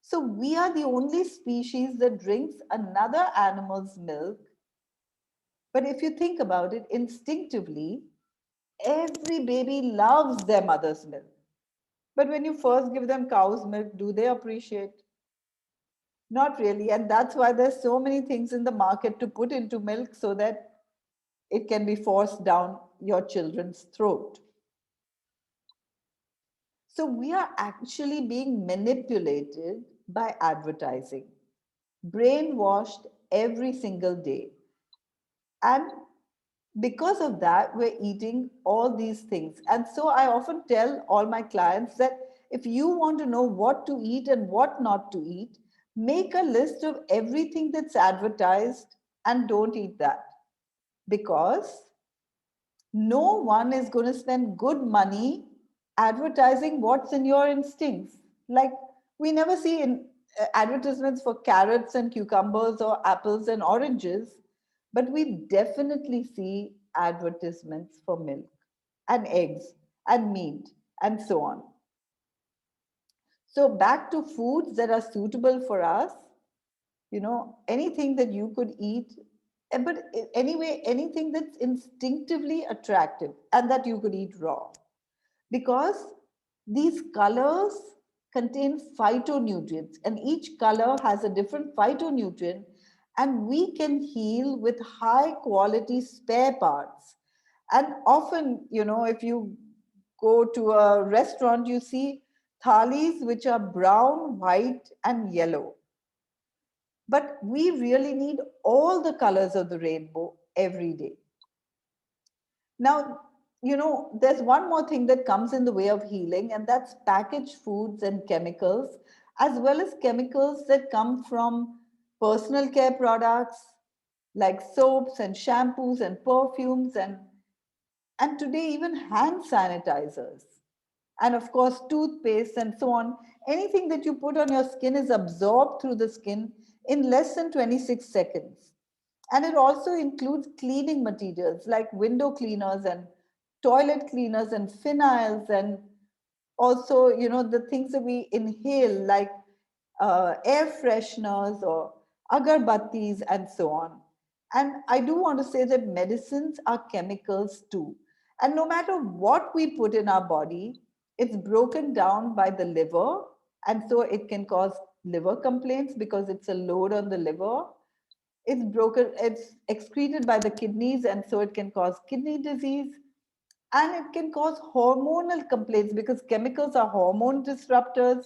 S7: So we are the only species that drinks another animal's milk. But if you think about it instinctively, every baby loves their mother's milk. But when you first give them cow's milk, do they appreciate? Not really. And that's why there's so many things in the market to put into milk so that it can be forced down your children's throat. So we are actually being manipulated by advertising, brainwashed every single day. And because of that, we're eating all these things. And so I often tell all my clients that if you want to know what to eat and what not to eat, make a list of everything that's advertised and don't eat that. Because no one is going to spend good money advertising what's in your instincts. Like, we never see in advertisements for carrots and cucumbers or apples and oranges, but we definitely see advertisements for milk and eggs and meat and so on. So back to foods that are suitable for us, anything that you could eat, but anyway, anything that's instinctively attractive and that you could eat raw. Because these colors contain phytonutrients, and each color has a different phytonutrient, and we can heal with high quality spare parts. And often, if you go to a restaurant, you see thalis which are brown, white, and yellow. But we really need all the colors of the rainbow every day. Now, there's one more thing that comes in the way of healing, and that's packaged foods and chemicals, as well as chemicals that come from personal care products like soaps and shampoos and perfumes, and today even hand sanitizers. And of course, toothpaste and so on. Anything that you put on your skin is absorbed through the skin in less than 26 seconds. And it also includes cleaning materials like window cleaners and toilet cleaners and phenyls, and also, the things that we inhale like air fresheners or agarbattis and so on. And I do want to say that medicines are chemicals too. And no matter what we put in our body, it's broken down by the liver. And so it can cause liver complaints because it's a load on the liver. It's excreted by the kidneys, and so it can cause kidney disease. And it can cause hormonal complaints because chemicals are hormone disruptors.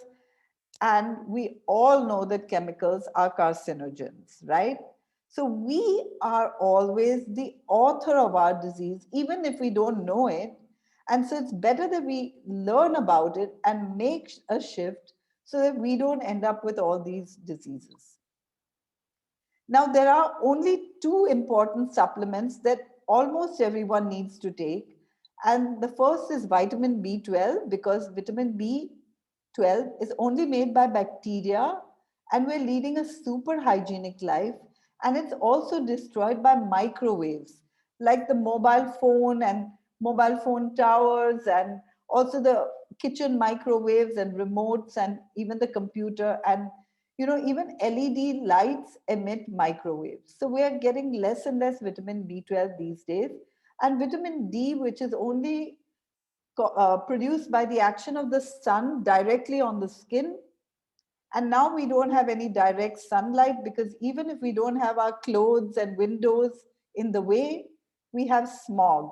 S7: And we all know that chemicals are carcinogens, right? So we are always the author of our disease, even if we don't know it. And so it's better that we learn about it and make a shift so that we don't end up with all these diseases. Now, there are only two important supplements that almost everyone needs to take. And the first is vitamin B12, because vitamin B12 is only made by bacteria, and we're leading a super hygienic life. And it's also destroyed by microwaves, like the mobile phone and mobile phone towers, and also the kitchen microwaves and remotes, and even the computer. And even LED lights emit microwaves. So we are getting less and less vitamin B12 these days. And vitamin D, which is only produced by the action of the sun directly on the skin, And now we don't have any direct sunlight, because even if we don't have our clothes and windows in the way, we have smog,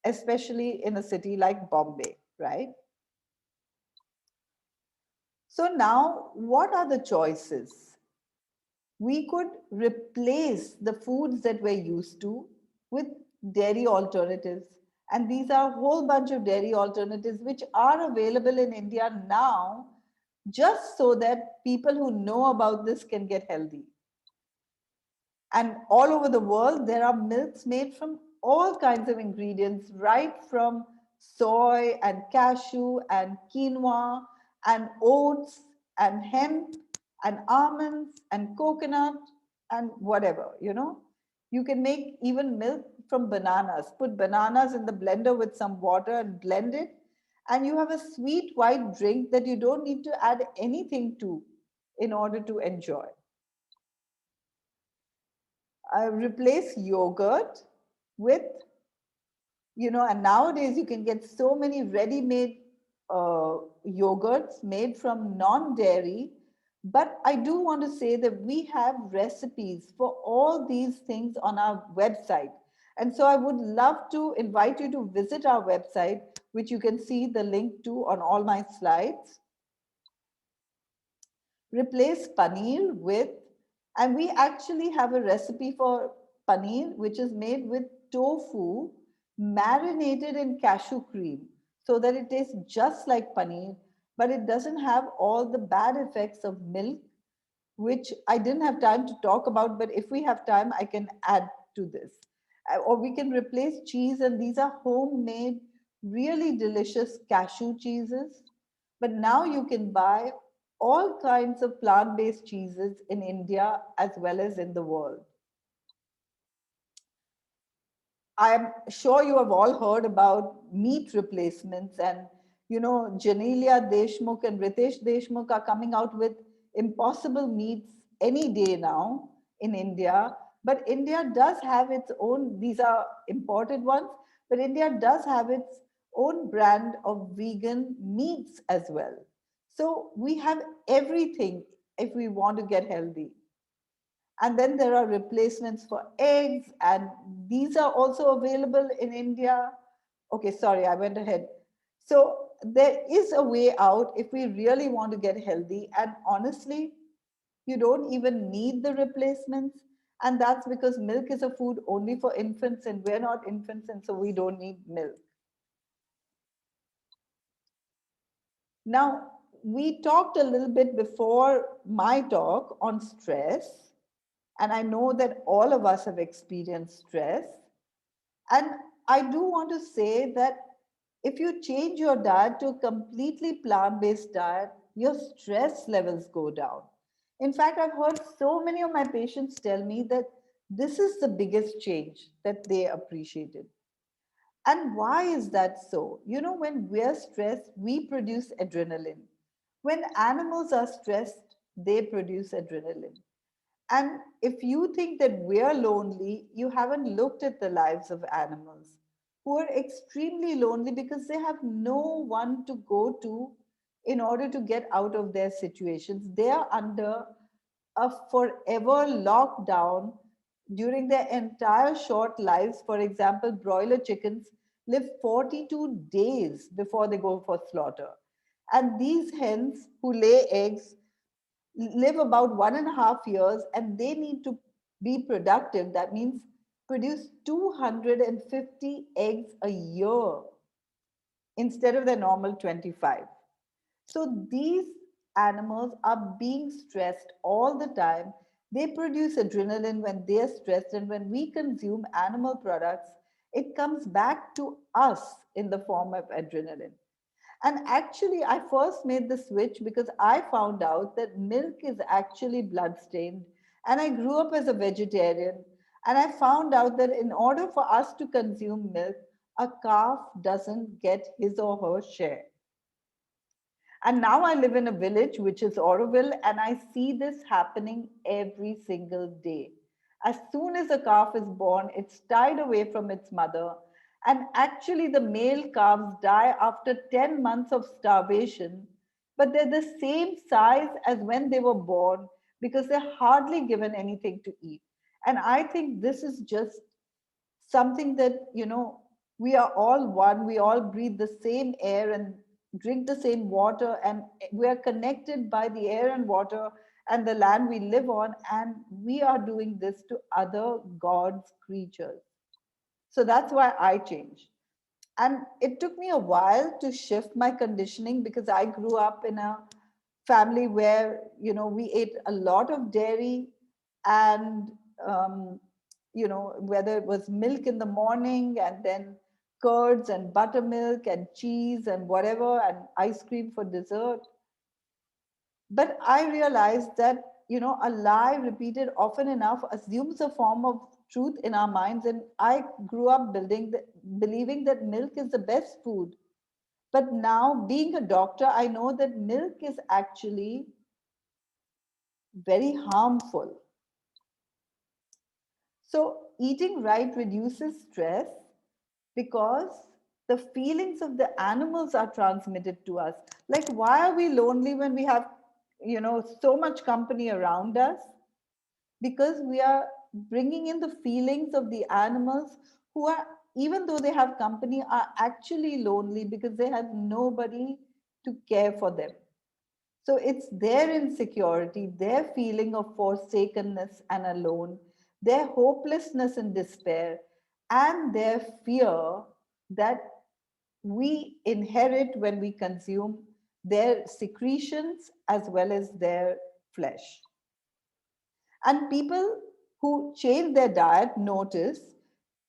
S7: especially in a city like Bombay, right? So now, what are the choices? We could replace the foods that we're used to with dairy alternatives. And these are a whole bunch of dairy alternatives which are available in India now, just so that people who know about this can get healthy. And all over the world, there are milks made from all kinds of ingredients, right from soy and cashew and quinoa and oats and hemp and almonds and coconut and whatever, you know. You can make even milk from bananas. Put bananas in the blender with some water and blend it, and you have a sweet white drink that you don't need to add anything to in order to enjoy. Replace yogurt with, you know, and nowadays you can get so many ready-made yogurts made from non-dairy. But I do want to say that we have recipes for all these things on our website. And so I would love to invite you to visit our website, which you can see the link to on all my slides. Replace paneer with, and we actually have a recipe for paneer which is made with tofu marinated in cashew cream, so that it tastes just like paneer, but it doesn't have all the bad effects of milk, which I didn't have time to talk about, but if we have time, I can add to this. Or we can replace cheese, and these are homemade, really delicious cashew cheeses. But now you can buy all kinds of plant-based cheeses in India as well as in the world. I'm sure you have all heard about meat replacements, and you know, Janelia Deshmukh and Ritesh Deshmukh are coming out with impossible meats any day now in India. But India does have its own, these are imported ones, but India does have its own brand of vegan meats as well. So we have everything if we want to get healthy. And then there are replacements for eggs, and these are also available in India. Okay, sorry, I went ahead. So there is a way out if we really want to get healthy. And honestly, you don't even need the replacements. And that's because milk is a food only for infants, and we're not infants, and so we don't need milk. Now, we talked a little bit before my talk on stress. And I know that all of us have experienced stress. And I do want to say that if you change your diet to a completely plant-based diet, your stress levels go down. In fact, I've heard so many of my patients tell me that this is the biggest change that they appreciated. And why is that so? You know, when we're stressed, we produce adrenaline. When animals are stressed, they produce adrenaline. And if you think that we're lonely, you haven't looked at the lives of animals who are extremely lonely because they have no one to go to in order to get out of their situations. They are under a forever lockdown during their entire short lives. For example, broiler chickens live 42 days before they go for slaughter. And these hens who lay eggs live about 1.5 years, and they need to be productive. That means produce 250 eggs a year instead of the normal 25. So these animals are being stressed all the time. They produce adrenaline when they're stressed, and when we consume animal products, it comes back to us in the form of adrenaline. And actually, I first made the switch because I found out that milk is actually blood-stained. And I grew up as a vegetarian. And I found out that in order for us to consume milk, a calf doesn't get his or her share. And now I live in a village, which is Auroville, and I see this happening every single day. As soon as a calf is born, it's tied away from its mother. And actually, the male calves die after 10 months of starvation but they're the same size as when they were born because they're hardly given anything to eat. And I think this is just something that, we are all one, we all breathe the same air and drink the same water, and we are connected by the air and water and the land we live on, and we are doing this to other gods creatures. So that's why I changed. And it took me a while to shift my conditioning because I grew up in a family where, we ate a lot of dairy, and um, whether it was milk in the morning and then curds and buttermilk and cheese and whatever and ice cream for dessert. But I realized that, a lie repeated often enough assumes a form of truth in our minds. And I grew up believing that milk is the best food. But now, being a doctor, I know that milk is actually very harmful. So, eating right reduces stress because the feelings of the animals are transmitted to us. Like, why are we lonely when we have, so much company around us? Because we are bringing in the feelings of the animals who are, even though they have company, are actually lonely because they have nobody to care for them. So it's their insecurity, their feeling of forsakenness and alone, their hopelessness and despair, and their fear that we inherit when we consume their secretions as well as their flesh. And people who change their diet notice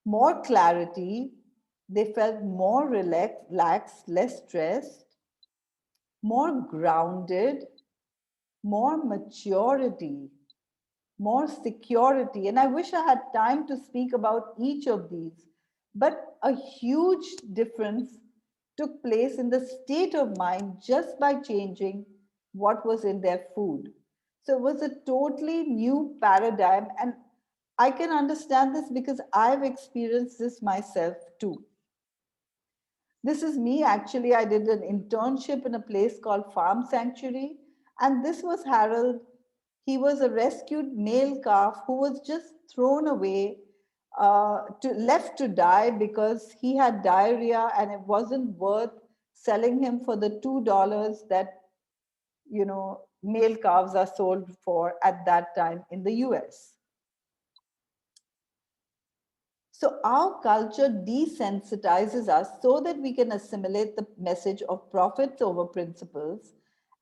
S7: more clarity, they felt more relaxed, less stressed, more grounded, more maturity, more security. And I wish I had time to speak about each of these. But a huge difference took place in the state of mind just by changing what was in their food. So it was a totally new paradigm. And I can understand this because I've experienced this myself too. This is me actually. I did an internship in a place called Farm Sanctuary. And this was Harold. He was a rescued male calf who was just thrown away, left to die because he had diarrhea and it wasn't worth selling him for the $2 that, male calves are sold for at that time in the US. So our culture desensitizes us so that we can assimilate the message of profits over principles.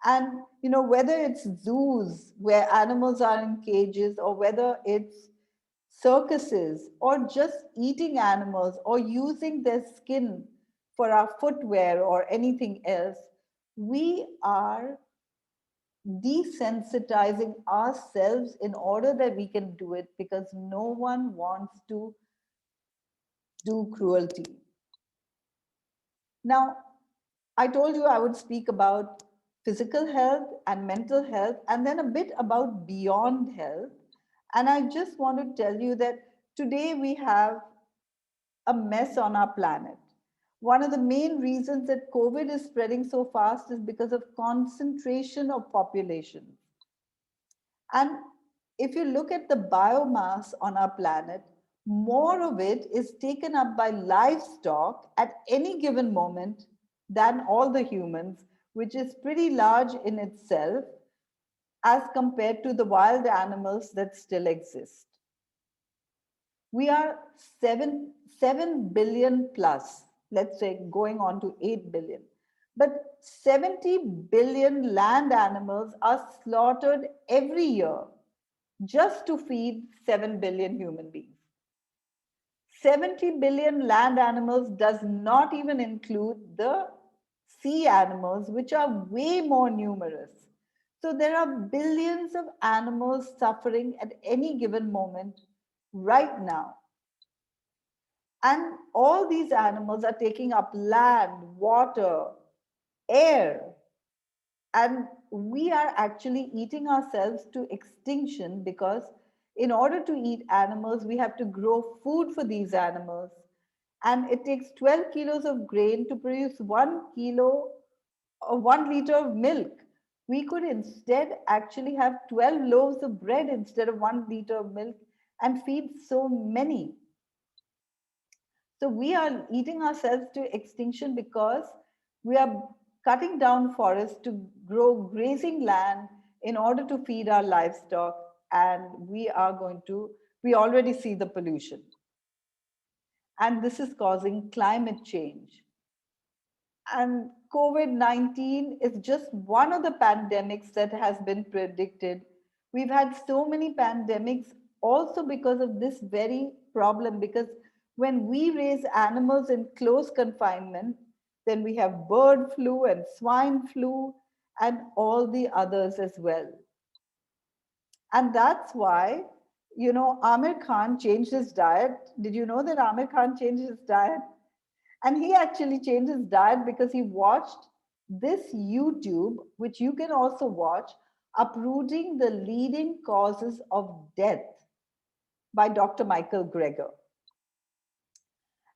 S7: And whether it's zoos where animals are in cages, or whether it's circuses, or just eating animals, or using their skin for our footwear or anything else, we are desensitizing ourselves in order that we can do it, because no one wants to do cruelty. Now, I told you I would speak about physical health and mental health, and then a bit about beyond health. And I just want to tell you that today we have a mess on our planet. One of the main reasons that COVID is spreading so fast is because of concentration of population. And if you look at the biomass on our planet, more of it is taken up by livestock at any given moment than all the humans, which is pretty large in itself as compared to the wild animals that still exist. We are 7 billion plus, let's say going on to 8 billion. But 70 billion land animals are slaughtered every year just to feed 7 billion human beings. 70 billion land animals does not even include the sea animals, which are way more numerous. So there are billions of animals suffering at any given moment right now. And all these animals are taking up land, water, air, and we are actually eating ourselves to extinction because in order to eat animals, we have to grow food for these animals. And it takes 12 kilos of grain to produce 1 kilo 1 liter of milk. We could instead actually have 12 loaves of bread instead of 1 liter of milk and feed so many. So we are eating ourselves to extinction because we are cutting down forests to grow grazing land in order to feed our livestock. And we already see the pollution. And this is causing climate change. And COVID-19 is just one of the pandemics that has been predicted. We've had so many pandemics also because of this very problem, because when we raise animals in close confinement, then we have bird flu and swine flu and all the others as well. And that's why, Amir Khan changed his diet. Did you know that Amir Khan changed his diet? And he actually changed his diet because he watched this YouTube, which you can also watch, Uprooting the Leading Causes of Death by Dr. Michael Greger.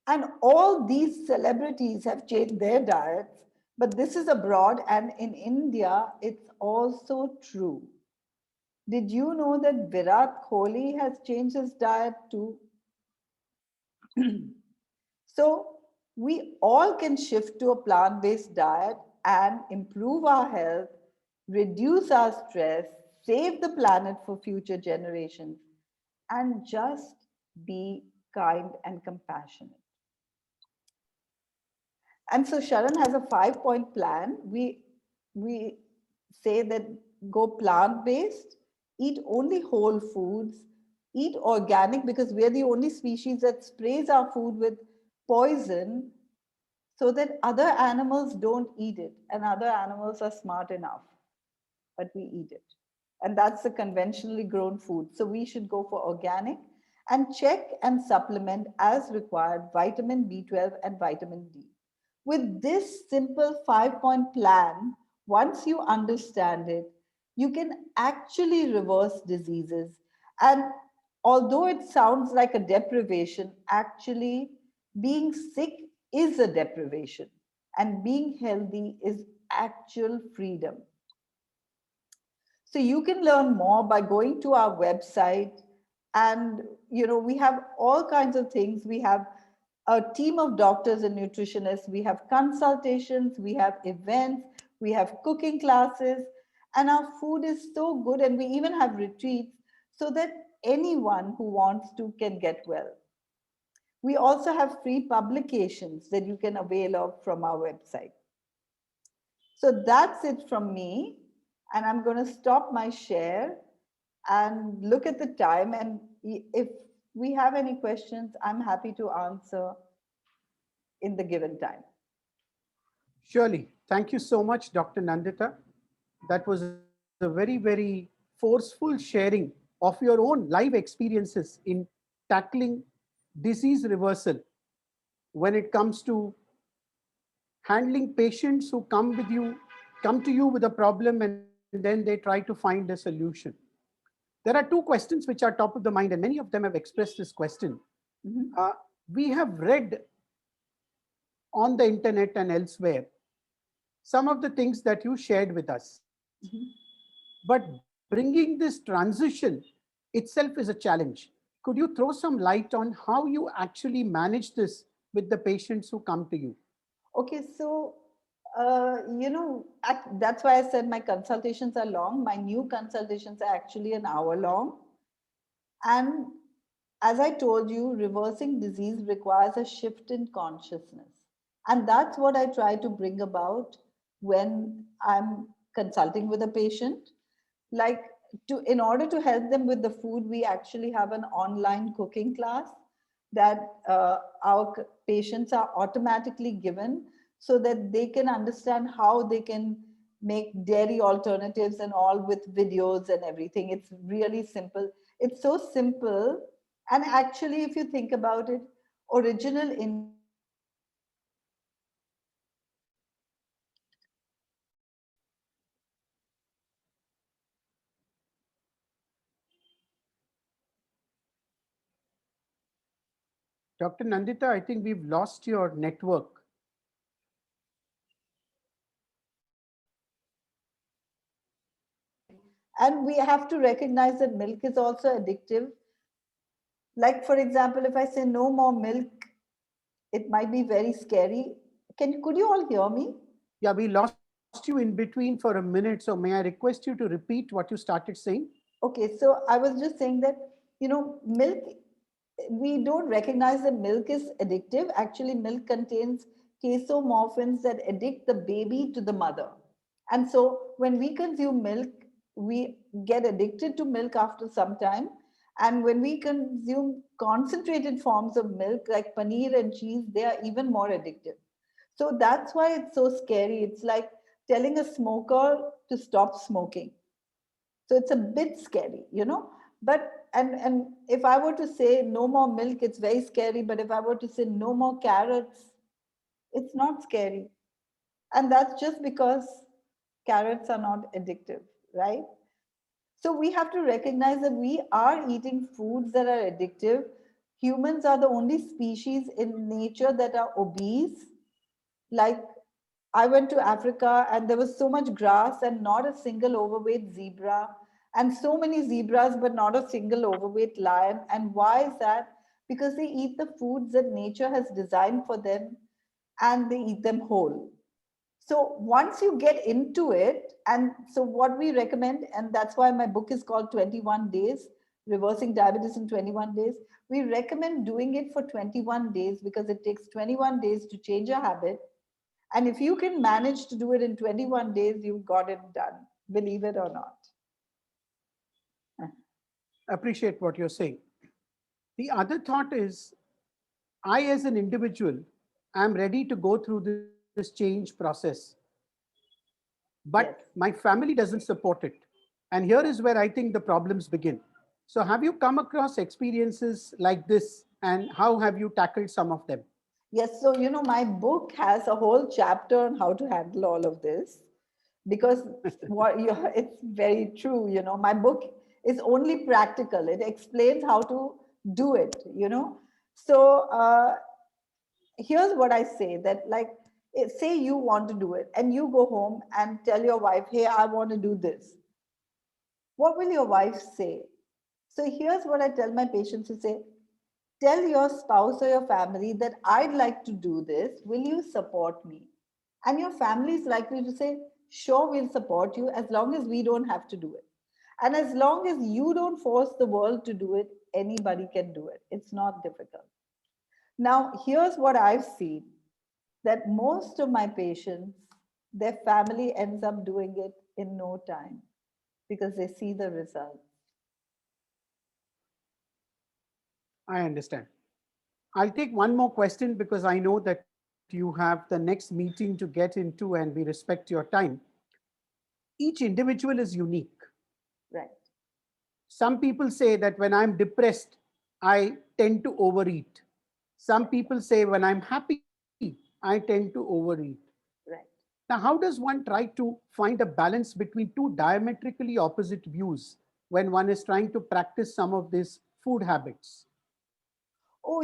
S7: And all these celebrities have changed their diets, but this is abroad, and in India, it's also true. Did you know that Virat Kohli has changed his diet too? So we all can shift to a plant-based diet and improve our health, reduce our stress, save the planet for future generations, and just be kind and compassionate. And so Sharan has a 5-point plan. We say that go plant-based, eat only whole foods, eat organic because we're the only species that sprays our food with poison so that other animals don't eat it, and other animals are smart enough, but we eat it. And that's the conventionally grown food. So we should go for organic and check and supplement as required vitamin B12 and vitamin D. With this simple 5-point plan, once you understand it, you can actually reverse diseases. And although it sounds like a deprivation, actually being sick is a deprivation and being healthy is actual freedom. So you can learn more by going to our website, and we have all kinds of things. We have a team of doctors and nutritionists, we have consultations, we have events, we have cooking classes, and our food is so good, and we even have retreats so that anyone who wants to can get well. We also have free publications that you can avail of from our website. So that's it from me. And I'm going to stop my share and look at the time. And if we have any questions, I'm happy to answer in the given time.
S1: Surely. Thank you so much, Dr. Nandita. That was a very, very forceful sharing of your own live experiences in tackling disease reversal when it comes to handling patients who come to you with a problem, and then they try to find a solution. There are two questions which are top of the mind, and many of them have expressed this question. We have read on the internet and elsewhere some of the things that you shared with us. But bringing this transition itself is a challenge. Could you throw some light on how you actually manage this with the patients who come to you?
S7: Okay, so that's why I said my consultations are long. My new consultations are actually an hour long. And as I told you, reversing disease requires a shift in consciousness. And that's what I try to bring about when I'm consulting with a patient. Like, in order to help them with the food, we actually have an online cooking class that our patients are automatically given so that they can understand how they can make dairy alternatives and all with videos and everything. It's really simple. It's so simple. And actually, if you think about it, original Indian food was actually organic.
S1: Dr. Nandita, I think we've lost your network.
S7: And we have to recognize that milk is also addictive. Like, for example, if I say no more milk, it might be very scary. Could you all hear me?
S1: Yeah, we lost you in between for a minute. So may I request you to repeat what you started saying?
S7: Okay, so I was just saying that, milk, we don't recognize that milk is addictive. Actually, milk contains casomorphins that addict the baby to the mother. And so when we consume milk, we get addicted to milk after some time. And when we consume concentrated forms of milk like paneer and cheese, they are even more addictive. So that's why it's so scary. It's like telling a smoker to stop smoking. So it's a bit scary, But and if I were to say no more milk, it's very scary. But if I were to say no more carrots, it's not scary. And that's just because carrots are not addictive, right? So we have to recognize that we are eating foods that are addictive. Humans are the only species in nature that are obese. Like, I went to Africa and there was so much grass and not a single overweight zebra, and so many zebras, but not a single overweight lion. And why is that? Because they eat the foods that nature has designed for them and they eat them whole. So once you get into it, and so what we recommend, and that's why my book is called 21 Days, Reversing Diabetes in 21 Days. We recommend doing it for 21 days because it takes 21 days to change a habit. And if you can manage to do it in 21 days, you've got it done, believe it or not.
S1: Appreciate what you're saying. The other thought is, I as an individual am ready to go through this change process, but
S7: Yes.
S1: my family doesn't support it. And here is where I think the problems begin. So have you come across experiences like this, and how have you tackled some of them?
S7: Yes, so my book has a whole chapter on how to handle all of this because it's very true. My book is only practical. It explains how to do it. So here's what I say that, like, say you want to do it and you go home and tell your wife, hey, I want to do this. What will your wife say? So here's what I tell my patients to say. Tell your spouse or your family that I'd like to do this. Will you support me? And your family is likely to say, sure, we'll support you as long as we don't have to do it. And as long as you don't force the world to do it, anybody can do it. It's not difficult. Now, here's what I've seen that most of my patients, their family ends up doing it in no time because they see the results.
S1: I understand. I'll take one more question because I know that you have the next meeting to get into and we respect your time. Each individual is unique.
S7: Right.
S1: Some people say that when I'm depressed, I tend to overeat. Some people say when I'm happy, I tend to overeat.
S7: Right.
S1: Now, how does one try to find a balance between two diametrically opposite views when one is trying to practice some of these food habits?
S7: Oh,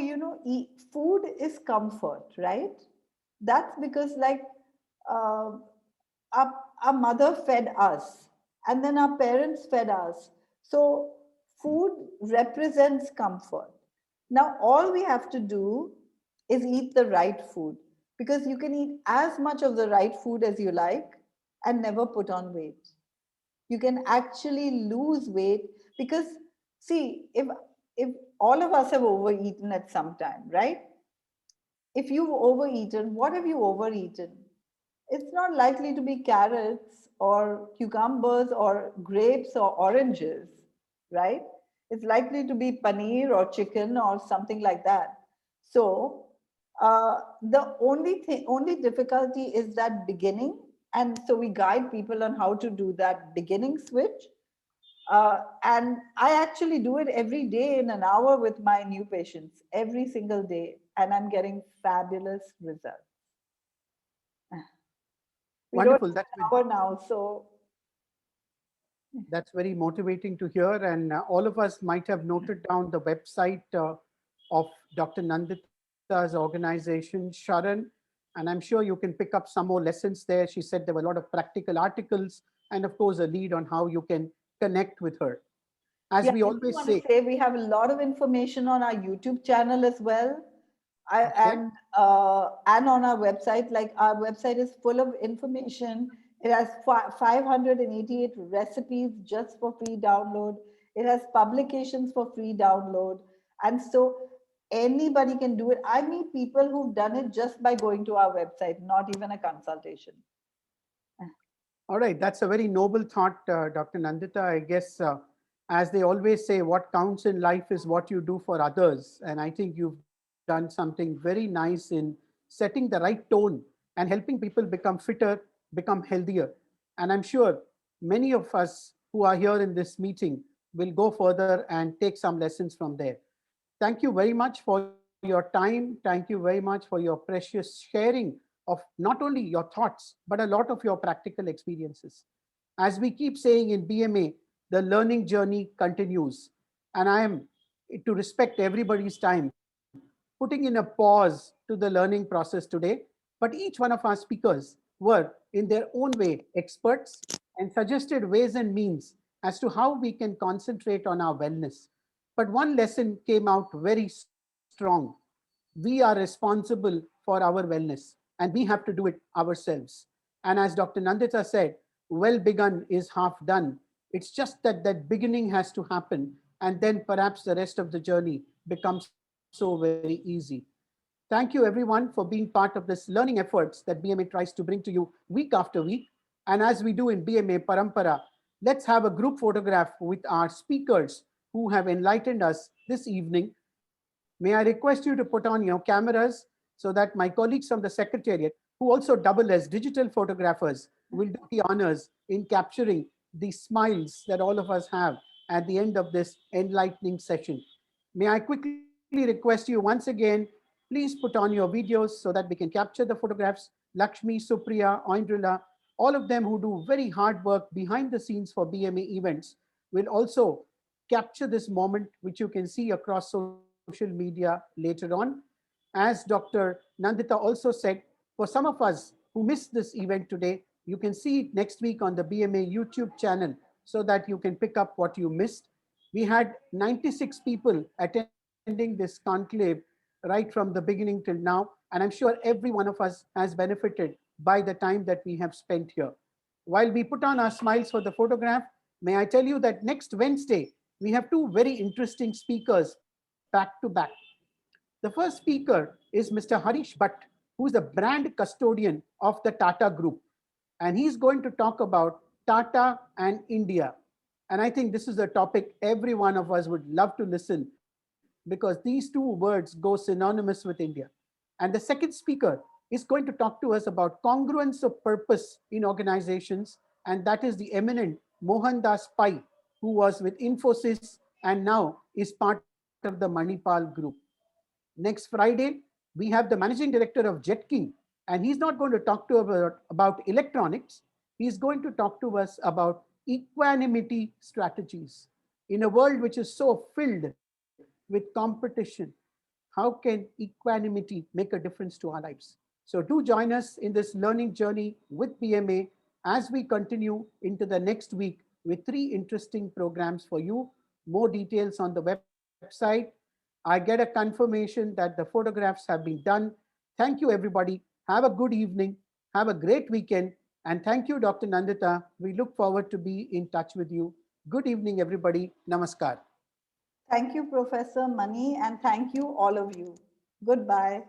S7: food is comfort, right? That's because, like, uh, our mother fed us and then our parents fed us. So food represents comfort. Now, all we have to do is eat the right food because you can eat as much of the right food as you like and never put on weight. You can actually lose weight because, see, if all of us have overeaten at some time, right? If you've overeaten, what have you overeaten? It's not likely to be carrots or cucumbers or grapes or oranges, right? It's likely to be paneer or chicken or something like that. So the only difficulty is that beginning, and so we guide people on how to do that beginning switch. And I actually do it every day in an hour with my new patients, every single day, and I'm getting fabulous results. We don't
S1: Wonderful.
S7: have an hour now, so
S1: That's very motivating to hear. And all of us might have noted down the website of Dr. Nandita's organization, Sharan. And I'm sure you can pick up some more lessons there. She said there were a lot of practical articles and, of course, a lead on how you can connect with her. As
S7: Yeah,
S1: we
S7: I do
S1: always
S7: want to
S1: say,
S7: say we have a lot of information on our YouTube channel as well.
S1: okay,
S7: And on our website, like our website is full of information. It has 588 recipes just for free download. It has publications for free download. And so anybody can do it. I meet people who've done it just by going to our website, not even a consultation.
S1: all right, that's a very noble thought, Dr. Nandita. I guess, as they always say, what counts in life is what you do for others. And I think you've done something very nice in setting the right tone and helping people become fitter, become healthier. And I'm sure many of us who are here in this meeting will go further and take some lessons from there. Thank you very much for your time. Thank you very much for your precious sharing of not only your thoughts, but a lot of your practical experiences. As we keep saying in BMA, the learning journey continues. And I am, to respect everybody's time, putting in a pause to the learning process today. But each one of our speakers were, in their own way, experts and suggested ways and means as to how we can concentrate on our wellness. But one lesson came out very strong. We are responsible for our wellness and we have to do it ourselves. And as Dr. Nandita said, well begun is half done. It's just that that beginning has to happen, and then perhaps the rest of the journey becomes so very easy. Thank you, everyone, for being part of this learning efforts that BMA tries to bring to you week after week. And as we do in BMA Parampara, let's have a group photograph with our speakers who have enlightened us this evening. May I request you to put on your cameras so that my colleagues from the Secretariat, who also double as digital photographers, will do the honors in capturing the smiles that all of us have at the end of this enlightening session. May I quickly request you once again, please put on your videos so that we can capture the photographs. Lakshmi, Supriya, Oindrila, all of them who do very hard work behind the scenes for BMA events will also capture this moment, which you can see across social media later on. As Dr. Nandita also said, for some of us who missed this event today, you can see it next week on the BMA YouTube channel so that you can pick up what you missed. We had 96 people attending this conclave right from the beginning till now, and I'm sure every one of us has benefited by the time that we have spent here. While we put on our smiles for the photograph, may I tell you that next Wednesday, we have two very interesting speakers back to back. The first speaker is Mr. Harish Bhatt, who is the brand custodian of the Tata Group. And he's going to talk about Tata and India. And I think this is a topic every one of us would love to listen, because these two words go synonymous with India. And the second speaker is going to talk to us about congruence of purpose in organizations. And that is the eminent Mohandas Pai, who was with Infosys and now is part of the Manipal Group. Next Friday, we have the managing director of Jet King, and he's not going to talk to us about electronics. He's going to talk to us about equanimity strategies. In a world which is so filled with competition, how can equanimity make a difference to our lives? So do join us in this learning journey with BMA as we continue into the next week with three interesting programs for you. More details on the website. I get a confirmation that the photographs have been done. Thank you, everybody. Have a good evening. Have a great weekend. And thank you, Dr. Nandita. We look forward to be in touch with you. Good evening, everybody. Namaskar.
S7: Thank you, Professor Mani, and thank you, all of you. Goodbye.